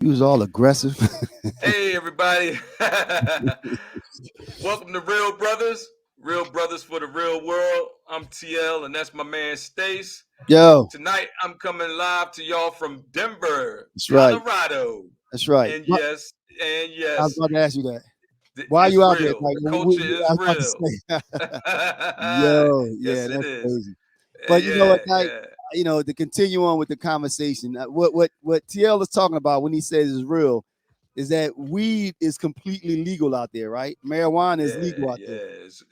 He was all aggressive. Hey, everybody. Welcome to Real Brothers. Real Brothers for the Real World. I'm TL, and that's my man Stace. Yo, Tonight, I'm coming live to y'all from Denver, that's right. Colorado. That's right. And yes, and I was yes, about to ask you that. Why are it's you out there? real. Like, The culture is I was about to real. say, yo, yeah, Yes, it that's is. crazy. But you know what, Yeah, like, yeah, to continue on with the conversation, what TL is talking about when he says is real is that weed is completely legal out there, right? Marijuana is yeah, legal out there, yeah. It's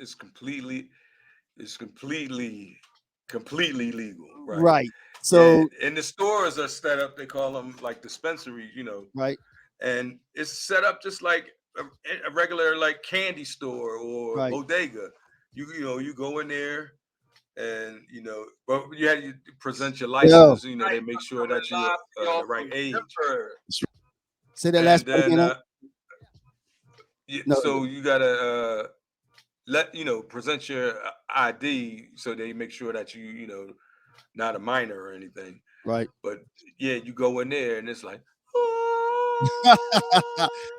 completely legal, right? right? Yeah, So, and the stores are set up. They call them like dispensaries, right, and it's set up just like a regular like candy store or right. bodega. You go in there and but you have to present your Yo, license. They make sure that you're the right age, say that last and part then again. No, so you gotta present your ID so they make sure that not a minor or anything. right. But yeah, you go in there and it's like,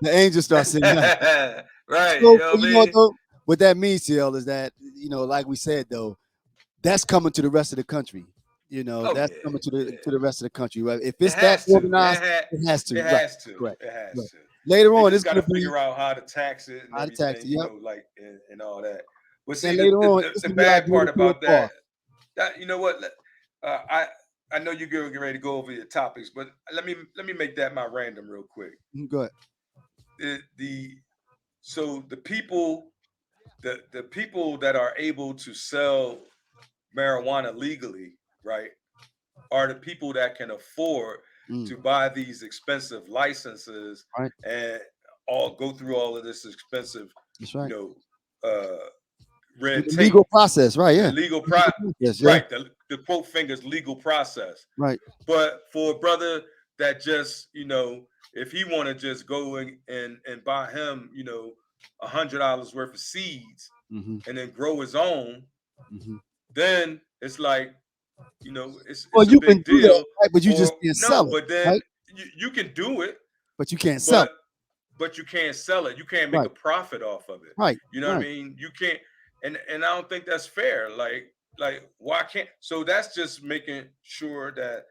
The angel starts singing. right, you So, know but what I you know what mean? though? What that means, CL, is that like we said though, that's coming to the rest of the country. Oh That's yeah, coming to yeah. the rest of the country. Right? If It it's that has to. organized, it has to. It Right. has to. Correct. It has Right. to. Later They on, just it's got to going to be figure out how to tax it and out of tax. everything, Yep. and all that. But see, Then the, later the on, the it's the going to be like bad part moving through a about that, bar. you know what? I know you're getting ready to go over your topics, but let me make that my random real quick. Go ahead. The so the people that are able to sell marijuana legally, right, are the people that can afford Mm, to buy these expensive licenses right. and all go through all of this expensive, That's you right. know, uh, The red tape, legal process. Right. the Yeah. legal Legal pro, process. Yeah. right? The quote fingers legal process. Right. But for a brother that just, if he want to just go and buy him, $100 worth of seeds Hmm. and then grow his own, Hmm. then it's like, it's Well, it's a you can big do that, deal. right? But you just Or can't no, sell it, but then right? you can do it, But you can't sell it. but you can't sell it. You can't make Right. a profit off of it. Right. You know what I Right. mean? You can't, and I don't think that's fair. Like why can't? So that's just making sure that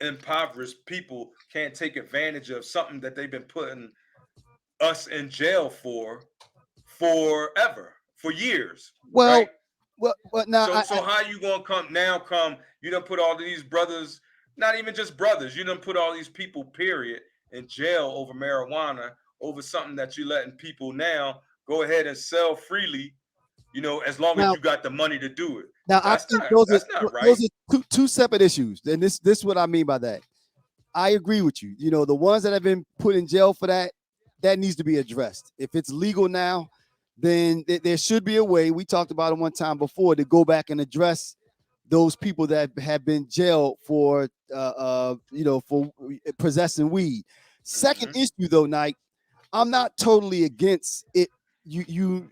impoverished people can't take advantage of something that they've been putting us in jail for forever, for years, Well, right? now So how you gonna come? You done put all these brothers, not even just brothers. You done put all these people, period, in jail over marijuana, over something that you letting people now go ahead and sell freely. As long as now you got the money to do it. Now, I That's think not that's not right. those are two separate issues, and this is what I mean by that. I agree with you. The ones that have been put in jail for that needs to be addressed. If it's legal now, then there should be a way. We talked about it one time before to go back and address those people that have been jailed for for possessing weed. Second Mm-hmm. issue though, Nike, I'm not totally against it. You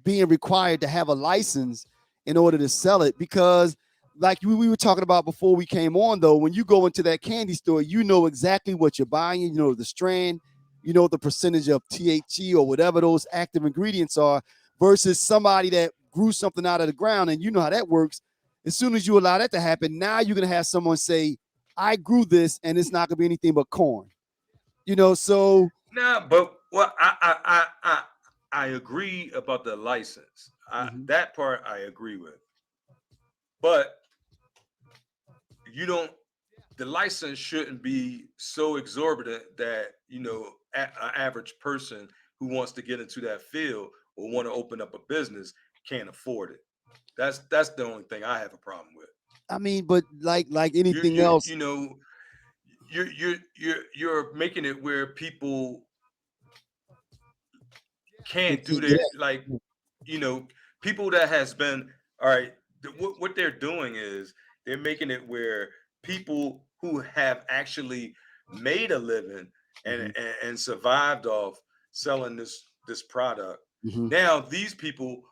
being required to have a license in order to sell it because, like we were talking about before we came on, though, when you go into that candy store, you know exactly what you're buying. You know the strand, you know the percentage of THC or whatever those active ingredients are, versus somebody that grew something out of the ground, and you know how that works. As soon as you allow that to happen, now you're gonna have someone say, "I grew this, and it's not gonna be anything but corn." So Nah, but well, I agree about the license. mhm. That part I agree with, but you don't. The license shouldn't be so exorbitant that an average person who wants to get into that field or want to open up a business can't afford it. That's the only thing I have a problem with. I mean, but like You anything you else, you know you're making it where people they can't do can't get their like it. you know people that has been all right. What they're doing is they're making it where people who have actually made a living and Hmm. and survived off selling this product. Hmm. Now these people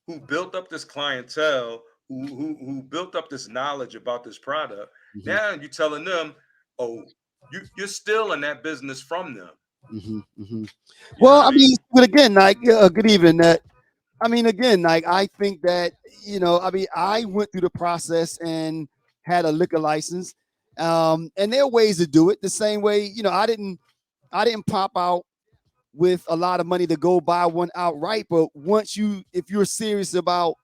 who built up this clientele, who built up this knowledge about this product, Hmm. now you're telling them, oh, you're stealing that business from them. Hmm. Hmm. You know Well, what I I mean, mean? but again, like, good evening. I mean, again, like, I think that, I mean, I went through the process and had a liquor license, and there are ways to do it the same way. I didn't pop out with a lot of money to go buy one outright, but if you're serious about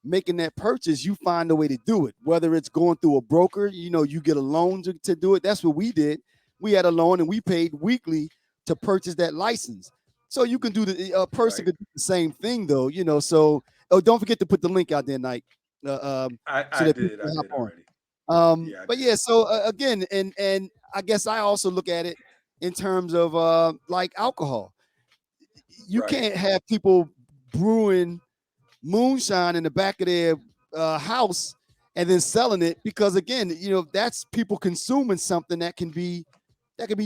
making that purchase, you find a way to do it. Whether it's going through a broker, you get a loan to do it. That's what we did. We had a loan and we paid weekly to purchase that license. So you can do a person Right. could do the same thing though. So, oh, don't forget to put the link out there, Nike, so I that people did. I can hop did on. already. Yeah, I But did. yeah, so again, and I guess I also look at it in terms of like alcohol. You Right. can't have people brewing moonshine in the back of their house and then selling it, because again, that's people consuming something that can be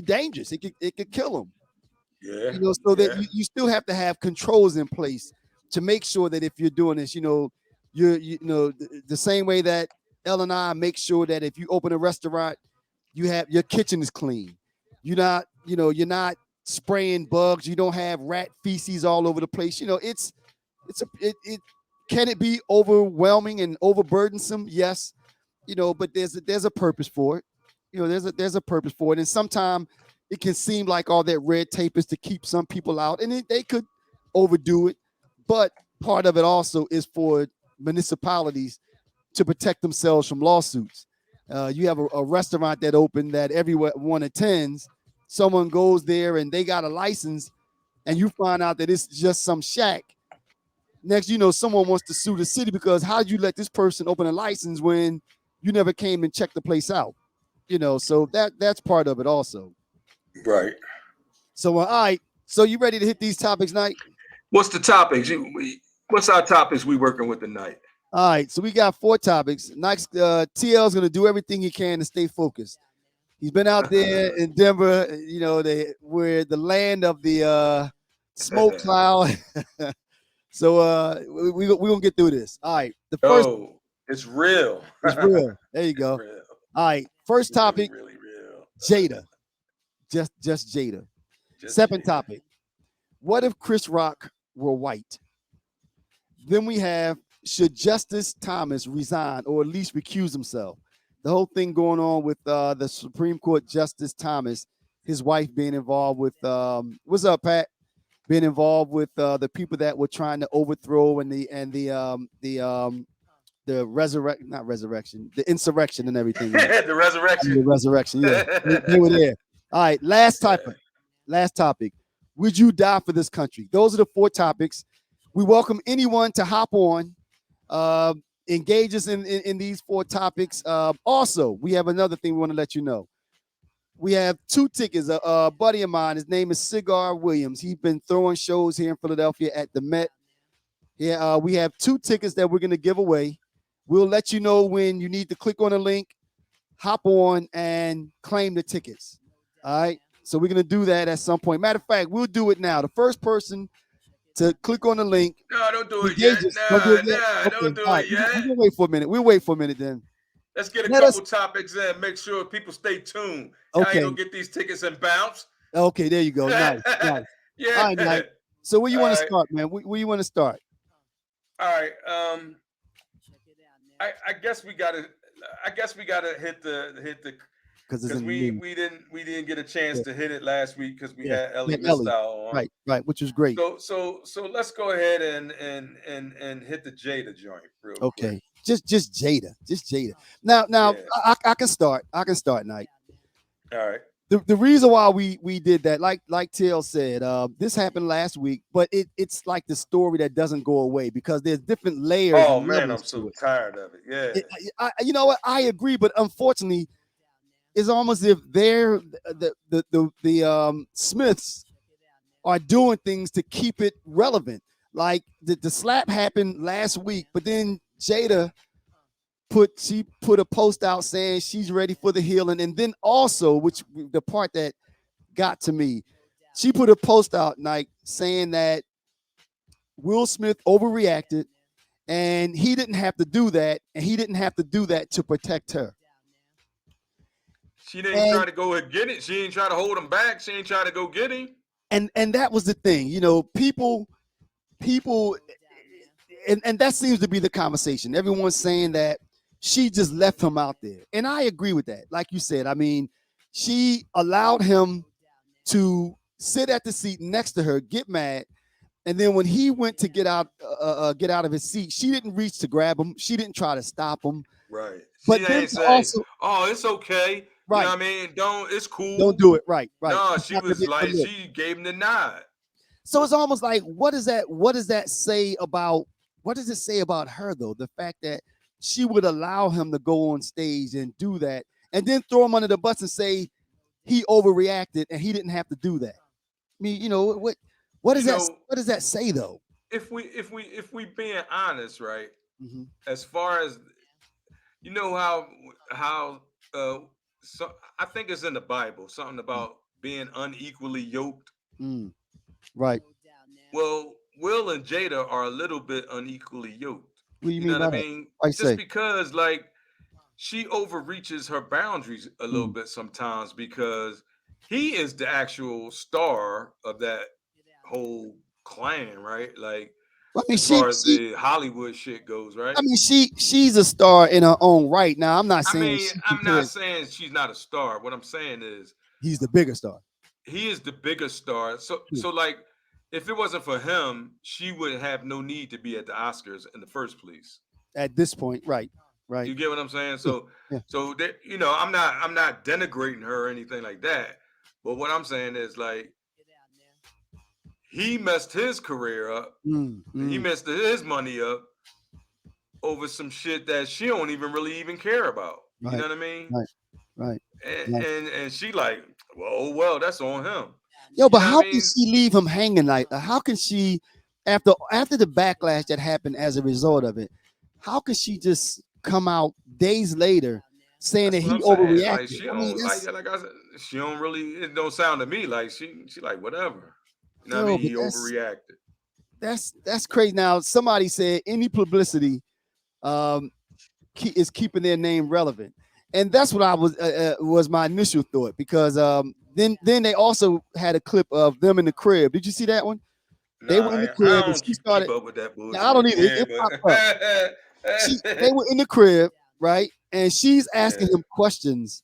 dangerous. It could kill them. Yeah. So that Yeah. you still have to have controls in place to make sure that if you're doing this, the same way that L and I make sure that if you open a restaurant, you have your kitchen is clean. You're not spraying bugs. You don't have rat feces all over the place. It can it be overwhelming and overburdensome? Yes, but there's a purpose for it. There's a purpose for it, and sometimes it can seem like all that red tape is to keep some people out, and they could overdo it. But part of it also is for municipalities to protect themselves from lawsuits. You have a restaurant that opened that everyone attends. Someone goes there and they got a license, and you find out that it's just some shack. Next, someone wants to sue the city because how did you let this person open a license when you never came and checked the place out? So that's part of it also. Right. So all right, so you ready to hit these topics, Knight? What's the topics? What's our topics we working with tonight? All right, so we got 4 topics. Next, TL is going to do everything he can to stay focused. He's been out there in Denver, where the land of the smoke cloud. So we're gonna get through this. All right. The first Oh, it's real. is real. There you It's go. real. All right. First Really, topic, really real. Jada. Just Jada. Just Second Jada. topic. What if Chris Rock were white? Then we have, should Justice Thomas resign or at least recuse himself? The whole thing going on with the Supreme Court Justice Thomas, his wife being involved with what's up, Pat? Being involved with the people that were trying to overthrow the resurrect not resurrection, the insurrection and everything else. The resurrection. The resurrection, yeah. They were there. All right, Yeah. last topic. Would you die for this country? Those are the 4 topics. We welcome anyone to hop on, uh, engage us in these 4 topics. Also, we have another thing we want to let you know. We have 2 tickets. A buddy of mine, his name is Cigar Williams. He's been throwing shows here in Philadelphia at the Met. Yeah, we have 2 tickets that we're going to give away. We'll let you know when you need to click on the link, hop on, and claim the tickets. All right. So we're going to do that at some point. Matter of fact, we'll do it now. The first person to click on the link, No, don't do it engage yet. us. Don't do Nah, it yet. nah, Okay. don't do All it right. We're yet. going to wait for a minute. We'll wait for a minute then. Let's get a Let us. couple topics in. Make sure people stay tuned. Y'all ain't Okay. gonna get these tickets and bounce. Okay. There you go. Nice. Nice. Yeah. All right, Mike. So where you All want to right. start, man? Where you want to start? All right. I guess we gotta. I guess we gotta hit the Because it's because in the we news. we didn't get a chance Yeah. to hit it last week because we Yeah. had Ellie Yeah, Ellie. Mistow on. Right. Right. Which was great. So let's go ahead and hit the Jada joint real quick. Okay. Just Jada. Just Jada. Now Yeah. I can start. I can start, Nike. All right. The reason why we did that, like Till said, this happened last week, but it's like the story that doesn't go away because there's different layers Oh and man, levels I'm so to it. tired of it. Yeah. You know what? I agree, but unfortunately, it's almost as if they're the Smiths are doing things to keep it relevant. Like the slap happened last week, but then Jada put a post out saying she's ready for the healing, and then also, which the part that got to me, she put a post out, Nike, saying that Will Smith overreacted, and he didn't have to do that, and he didn't have to do that to protect her. She didn't try And to go and get it. She ain't try to hold him back. She ain't try to go get him. and that was the thing, people and that seems to be the conversation. Everyone's saying that she just left him out there. And I agree with that. Like you said, I mean, she allowed him to sit at the seat next to her, get mad, and then when he went to get out of his seat, she didn't reach to grab him. She didn't try to stop him. Right. She But then ain't to say, also, "Oh, it's okay." You know right, what I mean? Don't. It's don't cool. do it. Right, right. No, She she slapped him was in the like, lip. she gave him the nod. So it's almost like, what is that? What does that say about? What does it say about her though? The fact that she would allow him to go on stage and do that, and then throw him under the bus and say he overreacted and he didn't have to do that. I mean, what does You that? know, What does that say though? if we being honest, right? Mm-hmm. As far as you know how uh so I think it's in the Bible something about being unequally yoked. Mm, right. Well, Will and Jada are a little bit unequally yoked. What do you You know mean what I by that? mean? I Just say. because like she overreaches her boundaries a little Mm. bit sometimes because he is the actual star of that whole clan, right? Like I mean, as far as the Hollywood shit goes, right? she's a star in her own right. Now, I'm not I saying mean, she I'm not compares. saying she's not a star. What I'm saying is He's the bigger star. he is the biggest star. So True. like if it wasn't for him, she would have no need to be at the Oscars in the first place. At this point, right, right. You get what I'm saying? Yeah, So yeah. so that I'm not denigrating her or anything like that. But what I'm saying is like he messed his career up. Mm, He mm, messed his money up over some shit that she don't even care about. You know right, what I mean? right, right, And right. and she like, well, oh well, that's on him. Yo, You but know what I how can mean? she leave him hanging like that? How can she, after the backlash that happened as a result of it, how can she just come out days later saying That's that what he I'm saying. Like overreacted? she I mean, don't like that's like I said, she don't really. It don't sound to me like she like whatever. You know what I yo, mean? but He overreacted. that's crazy. Now, somebody said any publicity um is keeping their name relevant, and that's what I was my initial thought because then they also had a clip of them in the crib. Did you see that one? They Nah, were in the I crib and don't she keep started. up with that Now I don't bullshit. either. It, Yeah, it popped up. but They were in the crib, right? And she's asking yeah, him questions.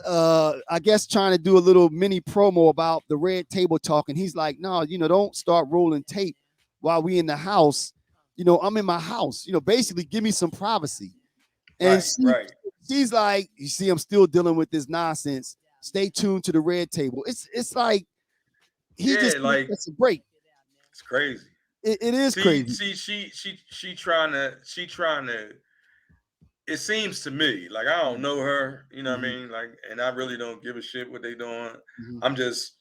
I guess trying to do a little mini promo about the red table talk, and he's like, "No, don't start rolling tape while we in the house. I'm in my house. Basically, give me some privacy." And right, right. she's like, "You see, I'm still dealing with this nonsense. Stay tuned to the red table." It's like he Yeah, just like gets a break. it's crazy. It is See, crazy. see, she trying to. It seems to me like I don't know her. You know what I Mhm, mean? Like, and I really don't give a shit what they doing. mhm. I'm just.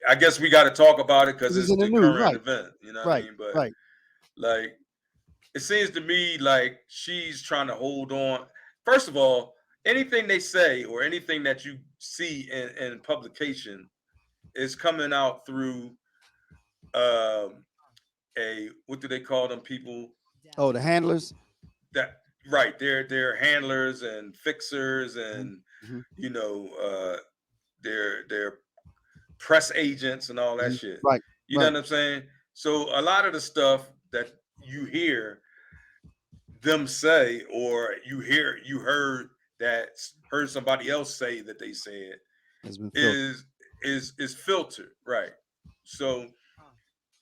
I guess we got to talk about it because It's it's in the the news, current right? event. You know what I Right, mean? But right. like, it seems to me like she's trying to hold on. First of all, anything they say or anything that you see in publication is coming out through um, a what do they call them people Oh, the handlers. that right they're handlers and fixers Mhm, and mhm, you know they're press agents and all that mhm. shit. Right, You know right. what I'm saying? So a lot of the stuff that you hear them say or you heard somebody else say that they said Has been filtered. is is filtered, right? So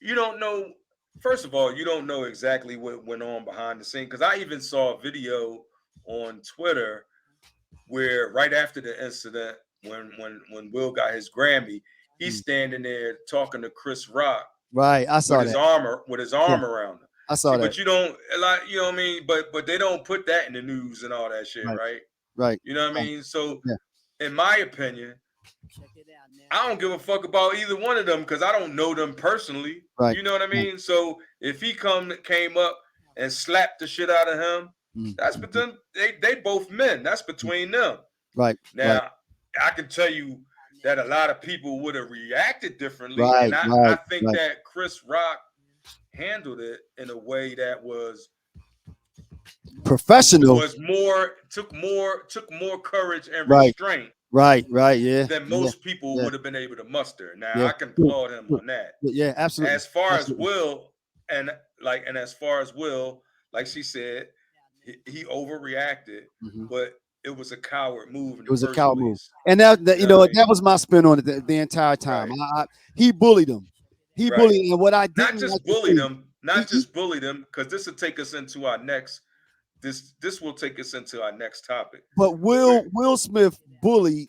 you don't know. First of all, you don't know exactly what went on behind the scene because I even saw a video on Twitter where right after the incident, when Will got his Grammy, he's Mm. standing there talking to Chris Rock Right, I with saw his that. Yeah, arm around him. I See, saw that. but you don't like you know what I mean. But they don't put that in the news and all that shit, Right, right? right. You know what I Right. mean? So, Yeah, in my opinion, I don't give a fuck about either one of them because I don't know them personally. right, You know what I right. mean? So if he came up and slapped the shit out of him, Mm, that's mhm, between they both men. That's mm. between them. Right, right, Now I can tell you that a lot of people would have reacted differently, and right, I right, think right. that Chris Rock handled it in a way that was professional. took more courage and Right, restraint right, right. Yeah, than yeah, most people yeah, would have been able to muster. Now yeah. I can True, applaud him true. on that. Yeah, absolutely, As far as absolutely. Will and as far as Will, like she said, he overreacted, Mhm. but it was a coward move in It the was a first cow move, place. and that You know what I that mean? was my spin on it the entire time. Right, He bullied him. He right. bullied him, and what I Not didn't like just to bully see, them, he, not he just bully them, because this will take us into our next. This will take us into our next topic. but Where, Will Smith bullied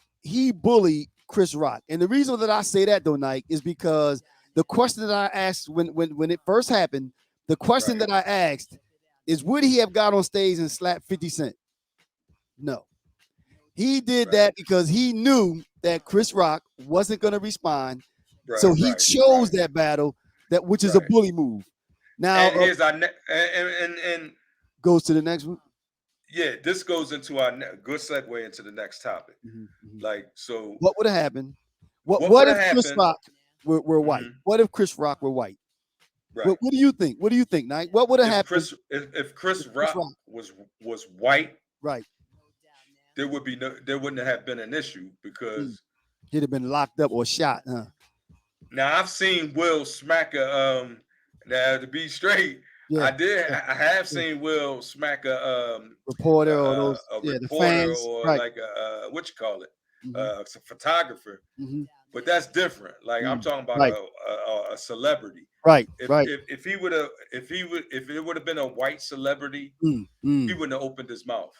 Chris Rock, and the reason that I say that though, Nike, is because the question that I asked when it first happened, the question right, that I asked is, would he have got on stage and slapped 50 Cent? No. He did right, that because he knew that Chris Rock wasn't going to respond. right, So he right, chose right, that battle, which is a right. bully move. Now And here's our and goes to the next one. yeah, this goes into our good segue into the next topic. Mhm, mhm. Like, so What would have happened? what What would if have Chris happened? Rock were white? Hmm. What if Chris Rock were white? Right. What do you think? What do you think, Knight? What would have happened If Chris if Chris Rock Rock? was white, Right. there wouldn't have been an issue Mm. because He'd have been locked up or shot. Huh? now I've seen Will smack a now to be straight, Yeah. Yeah. I have Yeah. seen Will smack Reporter or those. a Yeah. The reporter fans. or Right. like what you call it, Hmm. some photographer. Hmm. But that's different. Like I'm talking about Right. a celebrity. Right. Right. If he would have if it would have been a white celebrity, Mm, he mm. wouldn't have opened his mouth.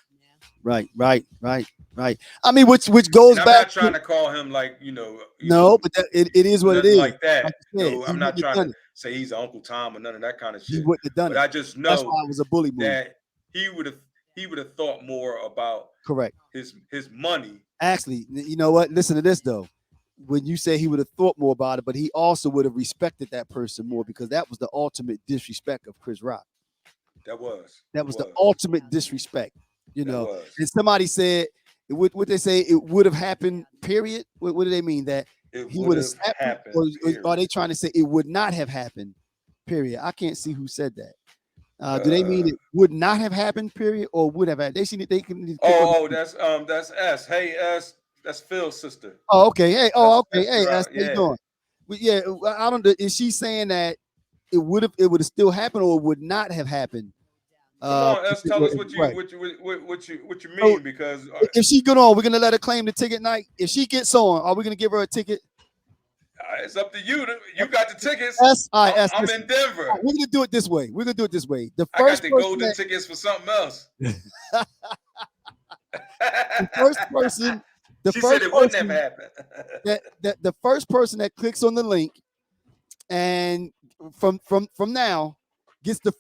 Right, right, right, right. I mean, which And goes I'm back not to trying to call him like no, but it is what it nothing is. like that. Like you said, he I'm wouldn't not have trying to done it. say he's Uncle Tom or none of that kind of He shit. wouldn't have done But it. I just That's know why it was a bully move. that he would have thought more about Correct. his money. Actually, you know what? Listen to this though. When you say he would have thought more about it, but he also would have respected that person more because that was the ultimate disrespect of Chris Rock. That It was the was. ultimate disrespect, you That know. was. And somebody said, what they say, it would have happened. Period. What do they mean that It he would would have have slapped him, happened, or are period. they trying to say it would not have happened? Period. I can't see who said that. Do they mean Uh it would not have happened? Period, or would have had? They see they can click on. that's S. Hey S, that's Phil's sister. Oh, okay. Hey, oh, okay. That's Hey, Gerard. how you Yeah. doing? Yeah, I don't. Is she saying that it would have still happened or would not have happened? Come on, S, tell us Right. what you So mean because if she get on, we're gonna let her claim the ticket night. If she gets on, are we gonna give her a ticket? it's up to you. You got the tickets. S I S. I'm in Listen, all Denver. right, we're gonna do it this way. We're gonna do it this way. I got the golden tickets for something else. The first person, the She said first it wouldn't have person happened. that the first person that clicks on the link and from now get the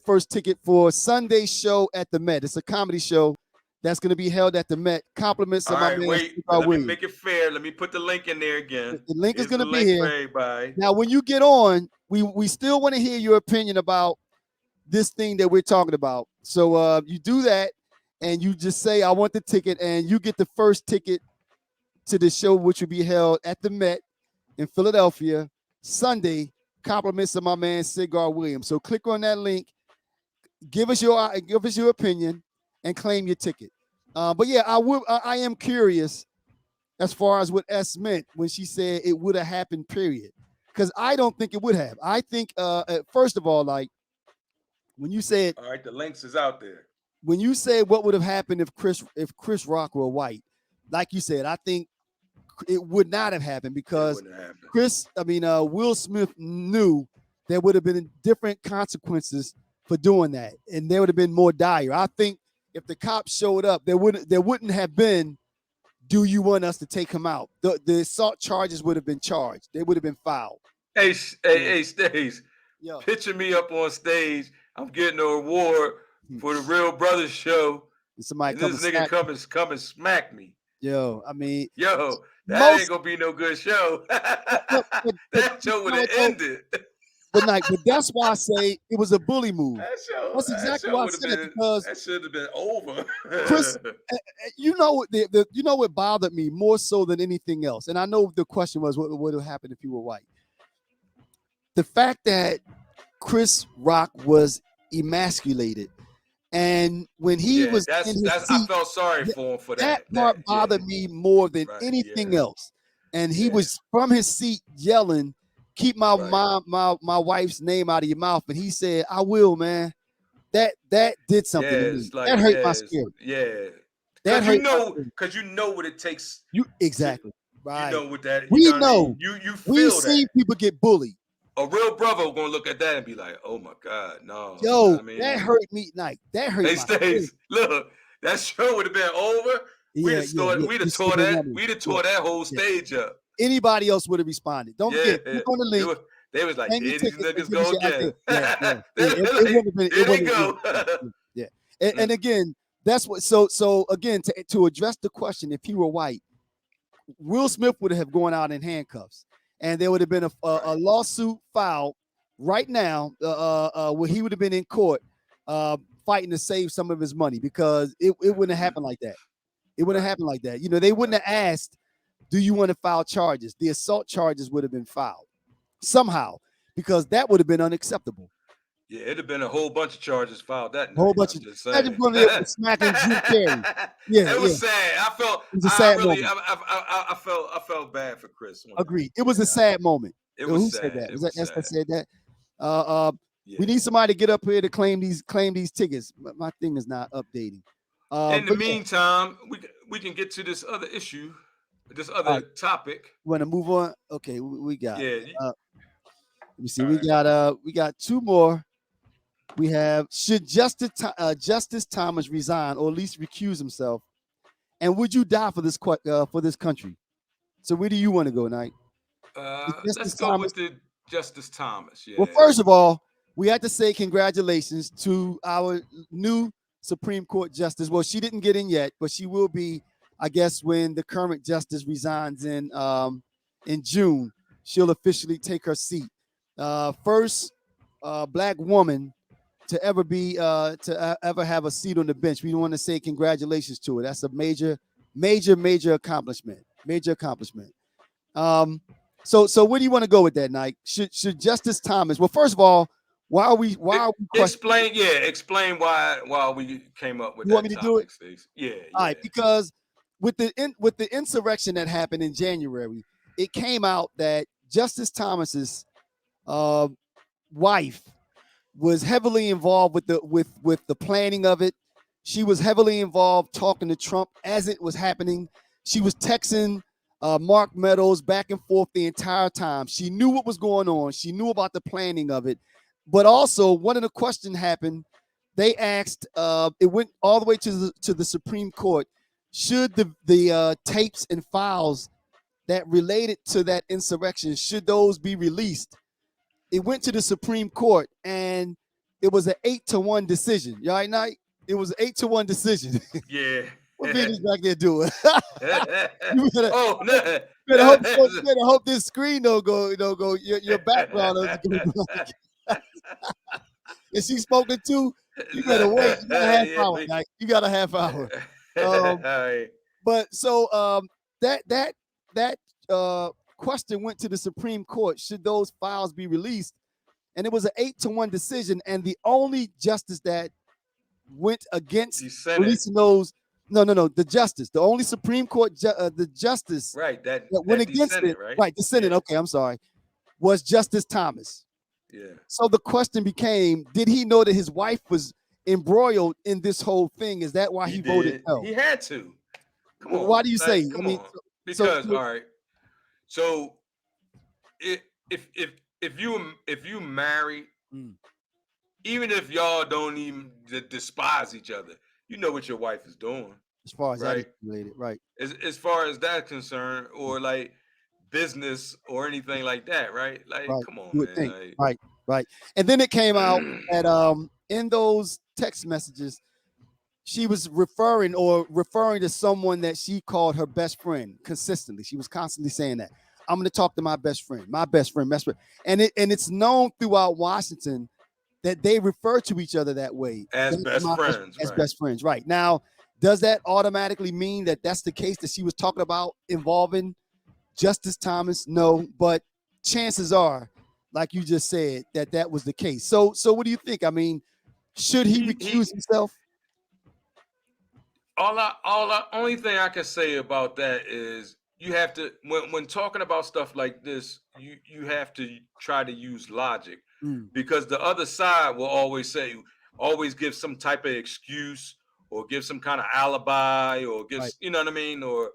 first ticket for Sunday's show at the Met. It's a comedy show that's going to be held at the Met. Compliments All of my right, man wait. Cigar Let me Williams. make it fair. Let me put the link in there again. The link is Here's going the to be link for here. everybody. Now, when you get on, we still want to hear your opinion about this thing that we're talking about. So you do that, and you just say, "I want the ticket," and you get the first ticket to the show, which will be held at the Met in Philadelphia Sunday. Compliments of my man Cigar Williams. So click on that link, give us your opinion, and claim your ticket. But yeah, I am curious as far as what S meant when she said it would have happened. Period. Because I don't think it would have. I think first of all, like when you said All right, the links is out there. what would have happened if Chris Rock were white, like you said, I think it would not have happened It because wouldn't have happened. Will Smith knew there would have been different consequences for doing that, and there would have been more dire. I think if the cops showed up, there wouldn't have been. Do you want us to take him out? The assault charges would have been charged. They would have been filed. Hey, Yeah. hey, Stace, Yo, picture me up on stage. I'm getting an award for the Real Brothers show, somebody and come this and nigga smack. come and smack me. Yo, I mean, Yo, that ain't most gonna be no good show. but That you show would know have what though? ended. But that's why I say it was a bully move. That's That exactly show why I would have said it been because that should have been over. Chris, you know what you know what bothered me more so than anything else, and I know the question was what would have happened if you were white. The fact that Chris Rock was emasculated And when he Yeah, was in his that's I seat, felt sorry th- for him for that that. part Yeah, bothered me more than right. anything Yeah, else. And he yeah, was from his seat yelling, "Keep my right. my wife's name out of your mouth." And he said, "I will, man." That did something Yeah, to me. it's like That hurt my yeah, spirit. yeah. That hurt my spirit. Cause you know what it takes You to, exactly you right. know what that, you We know what I mean. know. You We've feel that. seen people get bullied. A real brother gonna look at that and be like, oh my God, no, you know what Yo, I that mean? hurt me. Like that hurt They my spirit. stays. Look, that show would have been over. Yeah, yeah, yeah. We'd have This should have tore been woman. Yeah, that whole yeah. stage up. Anybody else would have responded. Don't Yeah, forget, click on the it link, was. They was like, claim your there these tickets, and niggas give us go your idea. again. Yeah, yeah, yeah. They're It like, wouldn't have been. It there they wouldn't. Yeah, go. yeah, yeah. Yeah. And again, that's what. So again, to address the question, if he were white, Will Smith would have gone out in handcuffs, and there would have been a Right. lawsuit filed right now, where he would have been in court, fighting to save some of his money because it wouldn't have happened like that. It wouldn't have Right. happened like that. You know, they wouldn't Right. have asked, "Do you want to file charges?" The assault charges would have been filed somehow because that would have been unacceptable. Yeah, it'd have been a whole bunch of charges filed that A whole night. bunch I'm of just imagine saying. going there smacking Jim Carrey. Yeah, It yeah. was sad. I felt. It was a I sad really. moment. I felt. I felt bad for Chris on that. Agreed. It was a Yeah, sad moment. it was Who said sad. that? It Was that was Esther sad. said that? Uh, uh, Yeah. we need somebody to get up here to claim these tickets. My thing is not updating. In the But yeah, meantime, we can get to this other issue, this all other right. topic. Want to move on? Okay, we got. Yeah. Uh, let me see. All right. We got two more. We have should Justice Thomas resign or at least recuse himself? And would you die for this country? So where do you want to go, Knight? Is Let's Justice go Thomas? with the Justice Thomas. Well, Yeah. first of all, we have to say congratulations to our new Supreme Court justice. Well, she didn't get in yet, but she will be, I guess, when the current justice resigns in June. She'll officially take her seat. First black woman to ever be ever have a seat on the bench. We want to say congratulations to her. That's a major accomplishment. Major accomplishment. Um, so where do you want to go with that, Nike? Should Justice Thomas? Well, first of all, why are we questioning? Explain. Yeah. Explain why we came up with You want that me to do it? topic, Steve. Yeah. All Yeah. right, because with the insurrection that happened in January, it came out that Justice Thomas's uh, wife was heavily involved with the planning of it. She was heavily involved talking to Trump as it was happening. She was texting Mark Meadows back and forth the entire time. She knew what was going on. She knew about the planning of it. But also, one of the questions happened. They asked. It went all the way to the Supreme Court. Should the tapes and files that related to that insurrection should those be released? It went to the Supreme Court, and it was an 8-1 decision. You all right, Knight? It was an 8-1 decision. Yeah. What Vinny's back there doing? you Oh no. better hope this screen don't go. Your background doesn't go black. Is she spoken to? You better wait. You got a half Yeah, hour, Knight. You got a half hour. Um, Alright. but so that question went to the Supreme Court. Should those files be released? And it was an 8-1 decision. And the only justice that went against The Senate, releasing those, no, the justice, the only Supreme Court, the justice right? that went That the against Senate, it, right? right? The Senate. Yeah, Okay, I'm sorry, was Justice Thomas. yeah. So the question became, did he know that his wife was embroiled in this whole thing? Is that why He he voted did. no? He had to. Come Why on, do you say? like, I come mean, on. so, Because so all right. So i- if you married, mm, even if y'all don't even despise each other, you know what your wife is doing, as far as that is right? related, right? As far as that's concerned, or like business or anything like that, right? Like, Right. come on, You would think. man. Right. Right. And then it came out Like, that in those text messages, she was referring to someone that she called her best friend consistently. She was constantly saying that. I'm gonna talk to my best friend, best friend. And it's known throughout Washington that they refer to each other that way. as That's best my best, friends, as right? best friends. Right. Now, does that automatically mean that that's the case that she was talking about involving Justice Thomas? No, but chances are, like you just said, that was the case. So what do you think? I mean, should he He recuse himself? Only thing I can say about that is you have to when talking about stuff like this, you have to try to use logic, Mm, because the other side will always say, always give some type of excuse or give some kind of alibi or right. you know what I mean, or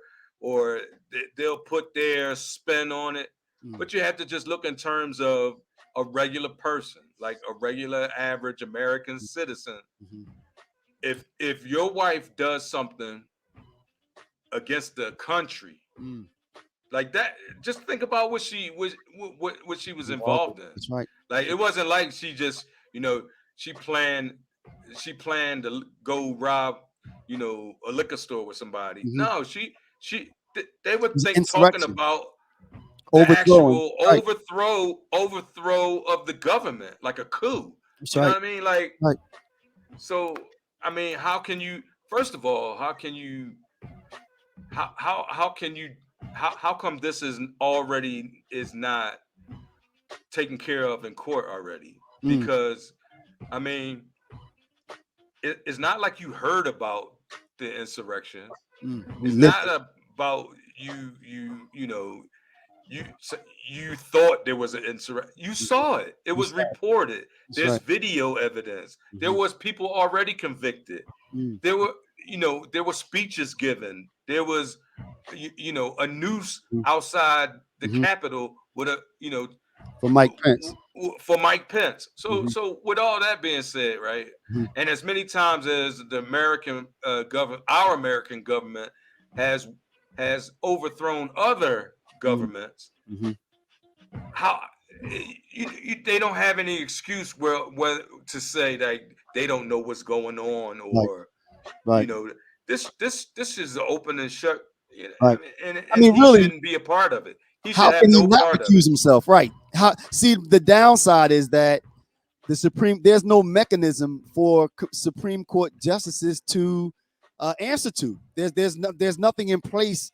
they'll put their spin on it. Mm, But you have to just look in terms of a regular person, like a regular average American citizen. mhm, If your wife does something against the country mm. like that, just think about what she was Involved. involved in. That's right. Like, it wasn't like she just, she planned to go rob, a liquor store with somebody. Hmm. No, they were It's talking insurrection, about the overthrowing. actual Right. overthrow of the government, like a coup. That's You know right. what I mean? Like, Right. so I mean, how can you, first of all, how can you how come this is not taken care of in court already? Mm, Because I mean, it's not like you heard about the insurrection. we It's lived not it. about you you thought there was an insurrection. You Mhm. saw it. It We was saw it. reported. That's There's right. video evidence. There Hmm. was people already convicted. Mm, There were, there were speeches given. There was, a noose mm, outside the mhm. Capitol with a, For Mike Pence. for Mike Pence. So, Hmm. so with all that being said, right, Hmm. and as many times as the American government, our American government has overthrown other Mm, governments, hmm. how they don't have any excuse where to say that they don't know what's going on, Right. or you Right. know this is open and shut, I Right. mean, I and mean, he really, shouldn't be a part of it. He should how have can he no not part of recuse it. himself? Right. How? See, the downside is that there's no mechanism for Supreme Court justices to answer to. There's nothing in place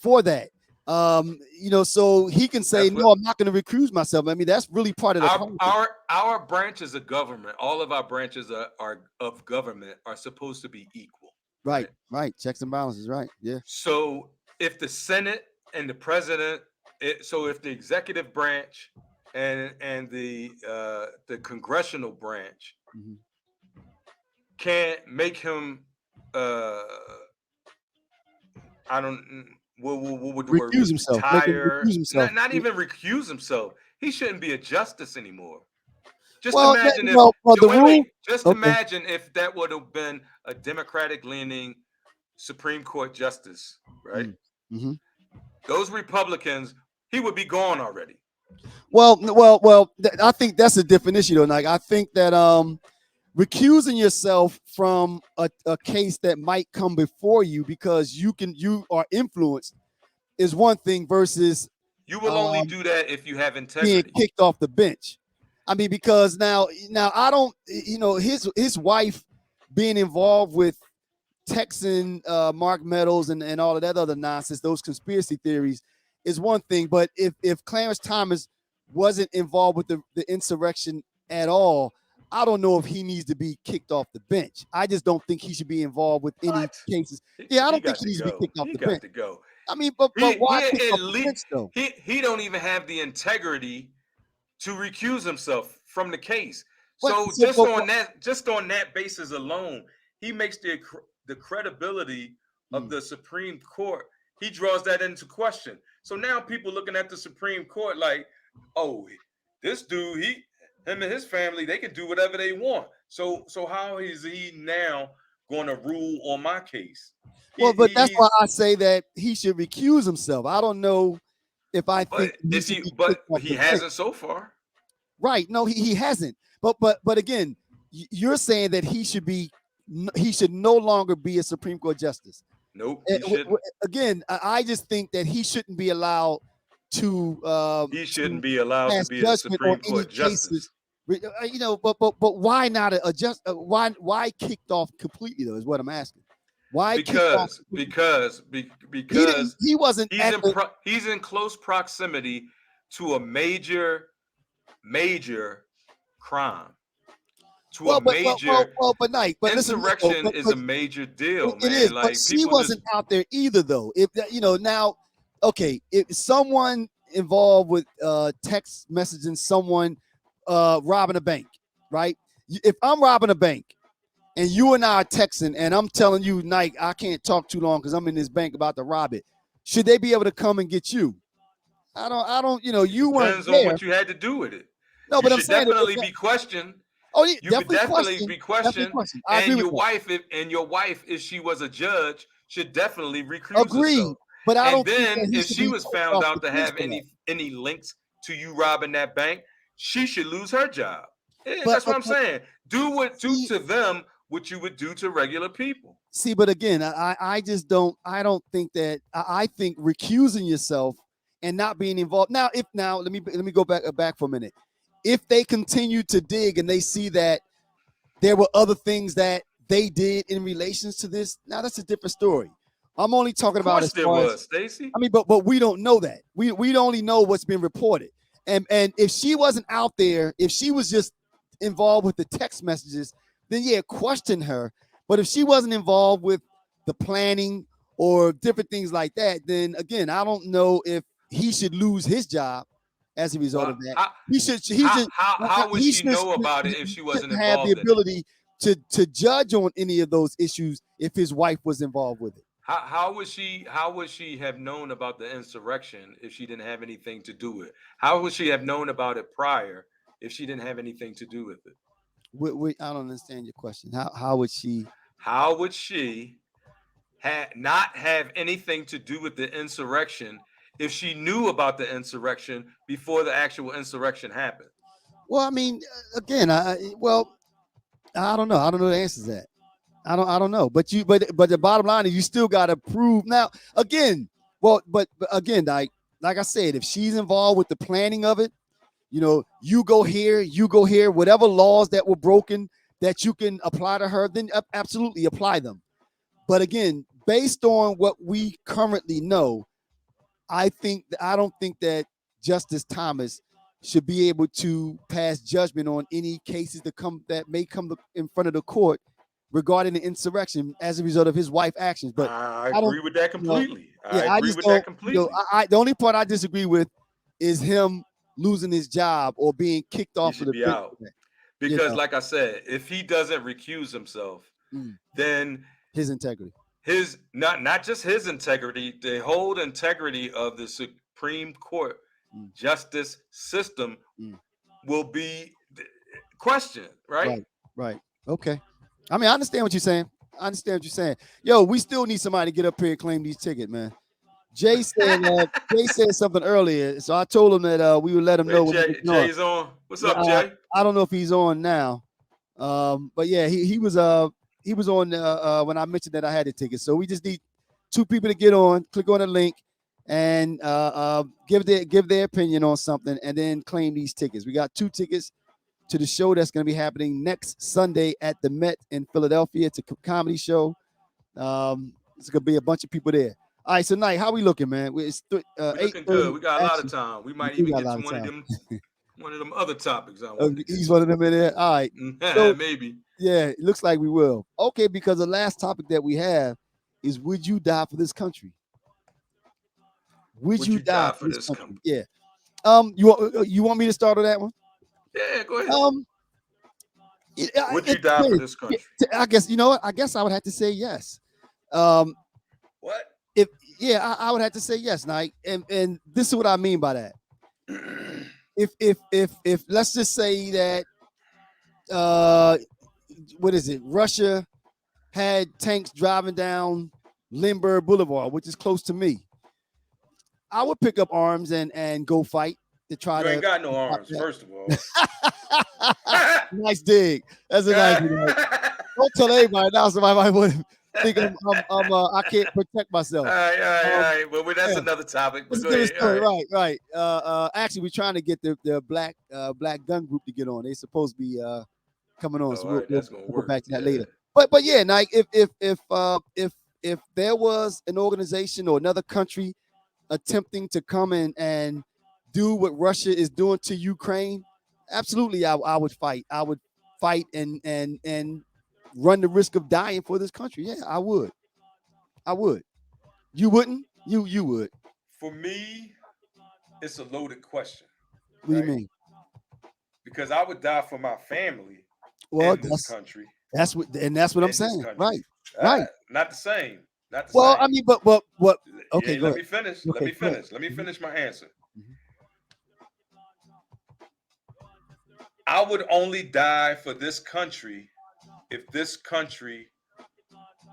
for that. So he can say, That's no, what I'm not going to recuse myself. I mean, that's really part of the our problem. our our branches of government, all of our branches are of government are supposed to be equal, Right, right? right. Checks and balances, right. Yeah. So if the Senate and the president, so if the executive branch and the congressional branch Hmm. can't make him, uh I don't, what would the word Recuse be, himself. Make him retire, recuse himself. not even recuse himself. He shouldn't be a justice anymore. Just Well, imagine if, well, the wait, rule. just Okay. imagine if that would have been a Democratic leaning Supreme Court justice, right? Mm-hmm. Those Republicans, he would be gone already. I think that's a different issue, though. Like, I think that recusing yourself from a case that might come before you because you are influenced is one thing versus You will only um, do that if you have being integrity. kicked off the bench. I mean, because now I don't, his wife being involved with Texan Mark Meadows and all of that other nonsense, those conspiracy theories is one thing. But if Clarence Thomas wasn't involved with the insurrection at all, I don't know if he needs to be kicked off the bench. I just don't think he should be involved with any What? cases. Yeah, I He don't think got he to needs to be go. kicked off He the bench. got to go. I mean, but why He kick at off the least bench though? he don't even have the integrity to recuse himself from the case. But So so but just on that basis alone, he makes the credibility of mm, the Supreme Court. He draws that into question. So now people looking at the Supreme Court like, oh, this dude, him and his family, they can do whatever they want. So how is he now going to rule on my case? but that's why He's I say that he should recuse himself. I don't know if I but think he if should you be but kicked off he the bench. hasn't so far. Right. No, he hasn't. But again, you're saying that he should no longer be a Supreme Court justice. Nope, he shouldn't. Again, I just think that he shouldn't be allowed He to shouldn't be allowed to pass be a judgment on Supreme any Court cases. justice. But why not adjust? Why kicked off completely though is what I'm asking. Why kicked off because completely? because be- He didn't. because He wasn't at the. he's in close proximity to a major crime, to a major but Knight, but listen, though, insurrection is a major deal, it man. is. But Like she people just wasn't out there either, though. If now, okay, if someone involved with text messaging someone robbing a bank, right? If I'm robbing a bank and you and I are texting, and I'm telling you, Nike, I can't talk too long because I'm in this bank about to rob it. Should they be able to come and get you? I don't. it You weren't depends on there. what you had to do with it. No, You but I'm should saying, definitely be questioned. oh yeah, You could definitely definitely question, be definitely questioned, question. I agree and with your that. wife, if she was a judge, should definitely recuse Agreed, herself. but I And don't think that then he if should she be was taken found off the out to case have for that. any links to you robbing that bank, she should lose her job. Yeah, But that's what I'm saying. Do see, to them what you would do to regular people. but again, I just I don't think that I think recusing yourself and not being involved. Now, if now let me go back for a minute. If they continue to dig and they see that there were other things that they did in relations to this, now that's a different story. I'm only talking Of about course as there far as was, Stacy. but we don't know that. We only know what's been reported. And if she wasn't out there, if she was just involved with the text messages, then yeah, question her. But if she wasn't involved with the planning or different things like that, then again, I don't know if he should lose his job as a result Well, of that. how He should how would he she know about it if she wasn't shouldn't have the involved in it? ability to judge on any of those issues if his wife was involved with it. How would she have known about the insurrection if she didn't have anything to do with it? How would she have known about it prior if she didn't have anything to do with it? I don't understand your question. How would she? How would she not have anything to do with the insurrection if she knew about the insurrection before the actual insurrection happened? Well, I mean, again, I don't know. I don't know the answer to that. I don't know. But the bottom line is you still got to prove now. Again, but again, like I said, if she's involved with the planning of it, you go here, whatever laws that were broken that you can apply to her, then absolutely apply them. But again, based on what we currently know, I don't think that Justice Thomas should be able to pass judgment on any cases that may come in front of the court regarding the insurrection as a result of his wife's actions. But I I don't, agree with that you know, completely. yeah, I I agree just with that don't, completely. the only part I disagree with is him losing his job or being kicked He off of should the be bench. out You because, know, like I said, if he doesn't recuse himself, mm, then his integrity. his not just his integrity, the whole integrity of the Supreme Court Mm, justice system mm. will be questioned, right? Right, right. Okay. I mean, I understand what you're saying. I understand what you're saying. Yo, we still need somebody to get up here and claim these tickets, man. Jay said something earlier, so I told him that we would let him know Wait, when he was on. Jay's on. What's Yeah, up, Jay? I don't know if he's on now, but yeah, he was on when I mentioned that I had the tickets. So we just need two people to get on, click on the link, and give their opinion on something, and then claim these tickets. We got two tickets to the show that's going to be happening next Sunday at the Met in Philadelphia. It's a comedy show. It's going to be a bunch of people there. All right, so Knight, how we looking, man? It's We looking 8:30. good. We got a lot of Actually, time. We we might do even got a get lot to of time. one of them other topics I wanted to get He's to. one of them in there. All right. So Maybe. yeah, it looks like we will. Okay, because the last topic that we have is would you die for this country? Would Would you you die die for for this this country? company? Yeah. You want me to start on that one? Yeah, go ahead. Um, Would it you die for depends. this country? I guess you know what. I guess I would have to say yes. Um, What? if yeah, I would have to say yes, Nike. And this is what I mean by that. If let's just say that uh, what is it? Russia had tanks driving down Lindbergh Boulevard, which is close to me. I would pick up arms and go fight to try You ain't to got no stop arms, first of all. that. Nice dig. That's a nice one. Don't tell anybody now. Somebody might want to think I can't protect myself. All Um, right. Well, that's yeah, another topic. it's But a go different ahead. All story, right. right? Right. Actually, we're trying to get the black gun group to get on. They're supposed to be coming on, Oh, so all right. That's gonna we'll go work. back to that Yeah. later. But yeah, Nike, if there was an organization or another country attempting to come in and do what Russia is doing to Ukraine, absolutely, I would fight. fight and run the risk of dying for this country. Yeah, I would. I would. You wouldn't? You would. For me, it's a loaded question, What do you right? mean? Because I would die for my family Well, in this country, that's what I'm in this saying. country. Right. Right. Not the same. Not the Well, I same. mean, but what? Okay, Hey, go let ahead. me finish. Let Okay, me go ahead. finish. Let me Mhm, finish my answer. mhm. I would only die for this country if this country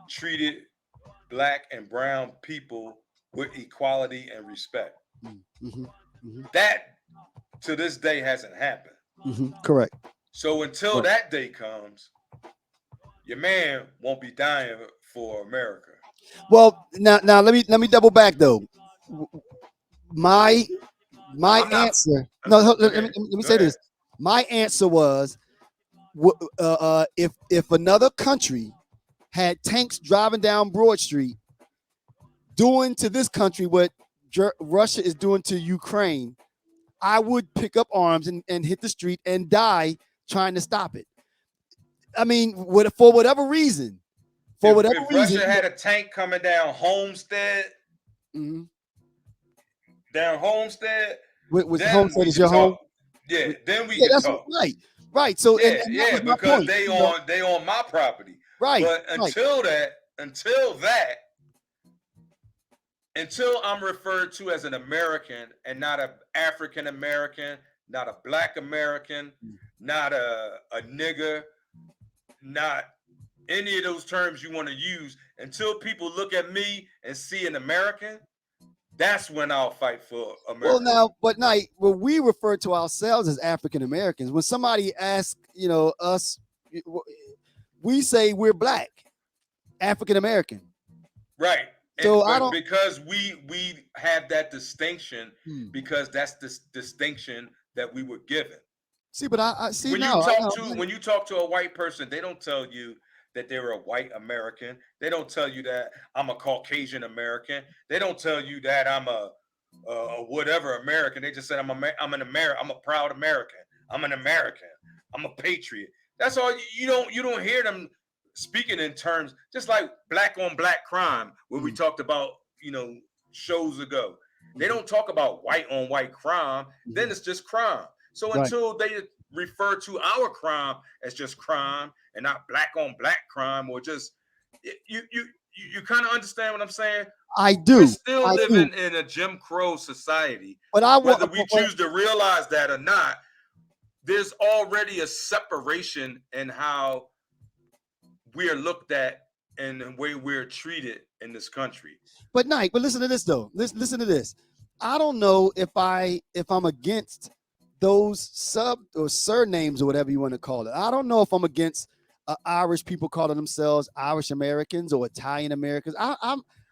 treated black and brown people with equality and respect. Mhm, mhm, That to this day hasn't happened. correct. So until Correct. that day comes, your man won't be dying for America. Well, now let me double back though. My my I'm not. answer. No, let me Okay, let me go say ahead. this. My answer was, if another country had tanks driving down Broad Street doing to this country what Russia is doing to Ukraine, I would pick up arms and hit the street and die trying to stop it. I mean, for whatever reason, for whatever If reason, Russia had a tank coming mhm. down Homestead, Which then homestead we is could your home? talk. Yeah, then we Yeah, could that's talk. right, right. So, and, Yeah, and that yeah, was my because point. they on my property. Right, But right. until I'm referred to as an American and not a African American, not a Black American, not a nigger, not any of those terms you want to use, until people look at me and see an American, that's when I'll fight for Well, America. now, but now, when we refer to ourselves as African Americans, when somebody asks, us, we say we're black, African American. Right. So I But don't. because we have that distinction, Hmm. because that's the distinction that we were given. See, but I see When you now. talk to a white person, they don't tell you that they're a white American. They don't tell you that I'm a Caucasian American. They don't tell you that I'm a whatever American. They just said I'm an American. I'm a proud American. I'm an American. I'm a patriot. That's all. You don't hear them speaking in terms just like black on black crime, where we Hmm. talked about shows ago. They Hmm. don't talk about white on white crime. Then Hmm. it's just crime. So Right. until they refer to our crime as just crime and not black on black crime, or just you kind of understand what I'm saying? I We're do. still I do. living in a Jim Crow society. But I want. Whether we choose to realize that or not, there's already a separation in how we are looked at and the way we're treated in this country. But Nike, but listen to this though. Listen to this. I don't know if I'm against those sub or surnames or whatever you want to call it. I don't know if I'm against Irish people calling themselves Irish Americans or Italian Americans. I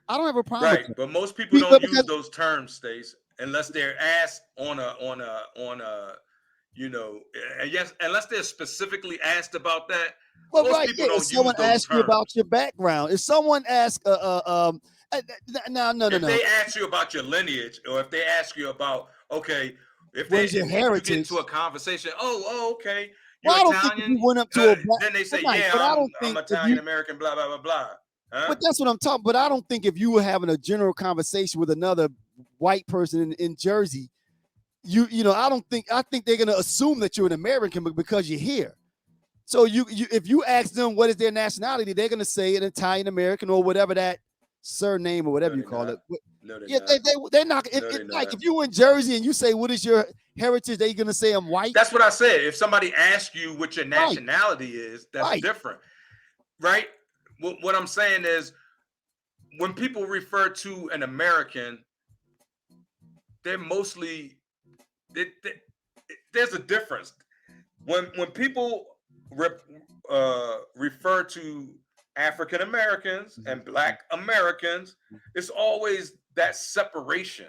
don't have a problem with Right, that. but most people don't use Because those terms, Stace, unless they're asked on a and yes, unless they're specifically asked about that. well, Most right, people yeah. If don't use someone those asks you about terms. your background, if someone asks, no, If no, they ask you about your lineage, or if they ask you about, okay, what is your if you get heritage? into a conversation, okay, Well, you're I don't think if Italian, you went up to a black, then they but say, Nike, yeah, but I don't I'm think if Italian you. American, blah blah blah blah, huh? But that's what I'm talking. But I don't think if you were having a general conversation with another white person in Jersey, I think they're gonna assume that you're an American because you're here. So you if you ask them what is their nationality, they're gonna say an Italian American or whatever that surname or whatever No, you they're call not. it. No, they're Yeah, not. they're not. No, they're Like not. if you were in Jersey and you say what is your heritage, they're gonna say I'm white. That's what I said. If somebody asks you what your Right, nationality is, that's right. different, right? What I'm saying is, when people refer to an American, they're mostly there's a difference. When people refer to African Americans and Black Americans, it's always that separation.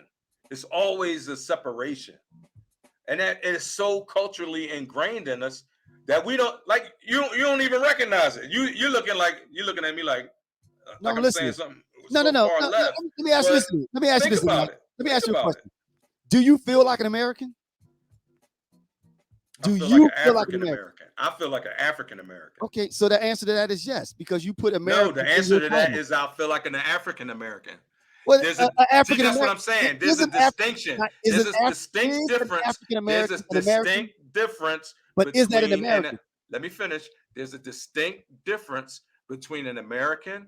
It's always a separation, and that is so culturally ingrained in us that we don't like. You don't even recognize it. You're looking at me No, like I'm I'm saying listening. something No, no, so no, far no, no. left. Let me ask you But this. Let me ask you think this. about Mike. it. Let me Think ask you a about it. question. Do you feel like an American? I Do feel like you an feel like an African American? American. I feel like an African American. Okay, so the answer to that is yes, because you put No, the American in answer your to that title. is I feel like an African American. Well, There's a see, African that's what American I'm saying. There's a distinction. There's a distinct is an difference. African There's a American an American? distinct difference But is that an between American? let me finish. There's a distinct difference between an American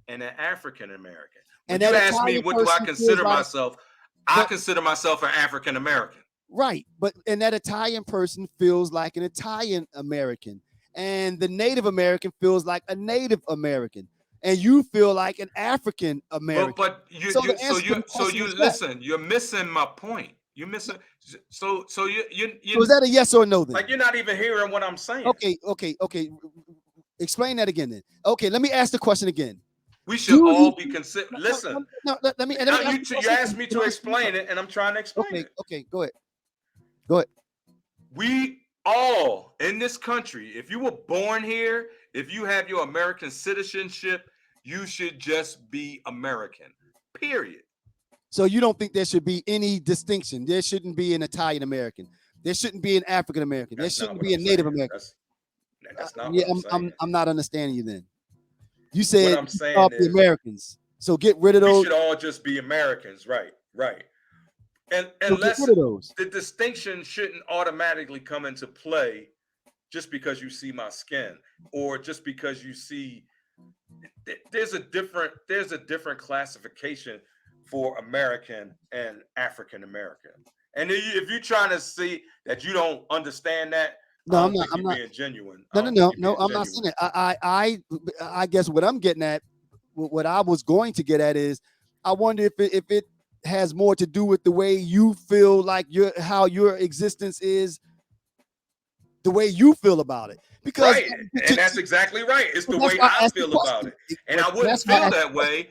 and an African American. When And you that ask me Italian what do I person feels consider like, myself, I but consider myself an African American. right, but and that Italian person feels like an Italian American, and the Native American feels like a Native American, and you feel like an African American. But So the answer to the so question you is yes. listen. You're missing my point. You're missing. So So is that a yes or no then? like you're not even hearing what I'm saying. Okay. Explain that again then. Okay, let me ask the question again. We should Do all you? be considered. No, Listen, let me ask the you question asked again. me You to don't explain it, and I'm trying to explain it. Okay, go ahead. Go ahead. We all in this country, if you were born here, if you have your American citizenship, you should just be American. Period. So you don't think there should be any distinction? There shouldn't be an Italian American. There shouldn't be an African American. There That's not shouldn't what be a I'm Native saying. American. That's not Yeah, what I'm saying. I'm not understanding you then. You What said I'm you saying thought the is Americans. So get rid of we those. should all just be Americans, right? Right. And So get unless rid of those. the distinction shouldn't automatically come into play just because you see my skin or just because you see there's a different classification for American and African American. And if you're trying to see that you don't understand that, I No, I'm don't not. think I'm you're not. being genuine. I No, no, don't think no, you're no. being I'm not saying genuine. it. I guess what I'm getting at, what I was going to get at is, I wonder if it has more to do with the way you feel like how your existence is, the way you feel about it. Because Right. And that's exactly right. It's the that's way why I I asked the feel about question. it. And I wouldn't That's why I feel asked the that question. way.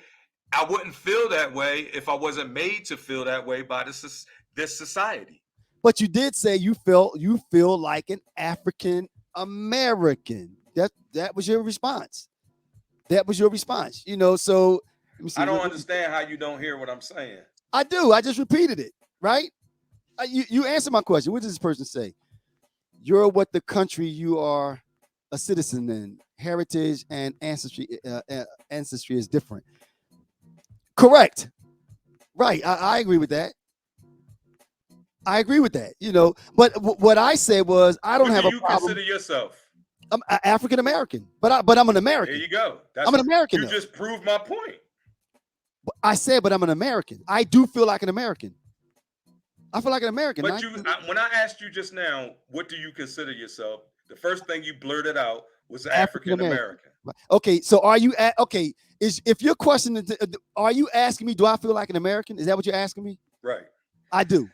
I wouldn't feel that way if I wasn't made to feel that way by this society. But you did say you feel like an African American. That was your response. That was your response. So let me see. I don't understand how you don't hear what I'm saying. I do. I just repeated it, right? You answered my question. What does this person say? You're what the country you are a citizen in. Heritage and ancestry is different. Correct. Right. I agree with that. I agree with that. But what I said was I don't What do have a you problem. consider yourself? I'm African American, but I'm an There American. you go. I'm an American You though. just proved my point. I said, but I'm an American. I do feel like an American. I feel like an American. But when I asked you just now, what do you consider yourself? The first thing you blurted out was African African American. American. Okay, so are you okay? If your question is, are you asking me, do I feel like an American? Is that what you're asking me? Right. I do.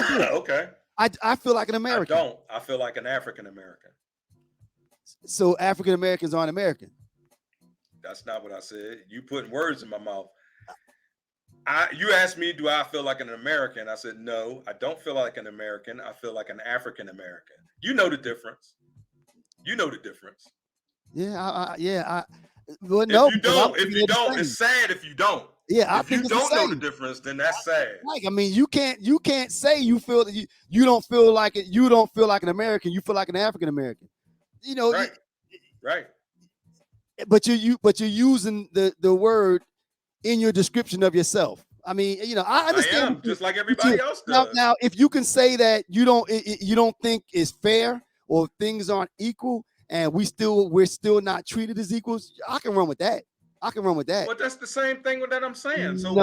Okay. I feel like an American. I don't. I feel like an African American. So African Americans aren't American. That's not what I said. You putting words in my mouth. You asked me, do I feel like an American? I said, no, I don't feel like an American. I feel like an African American. You know the difference. You know the difference. Yeah. Well, no, if you don't, it's sad if you don't. Yeah, if you don't know the difference, then that's sad. Like, I mean, you can't say you feel that you don't feel like it. You don't feel like an American. You feel like an African American. Right. But you're using the word in your description of yourself. I mean, I understand. I am just like everybody else does. Now, if you can say that you don't think it's fair or things aren't equal, and we're still not treated as equals, I can run with that. But that's the same thing with that I'm saying. So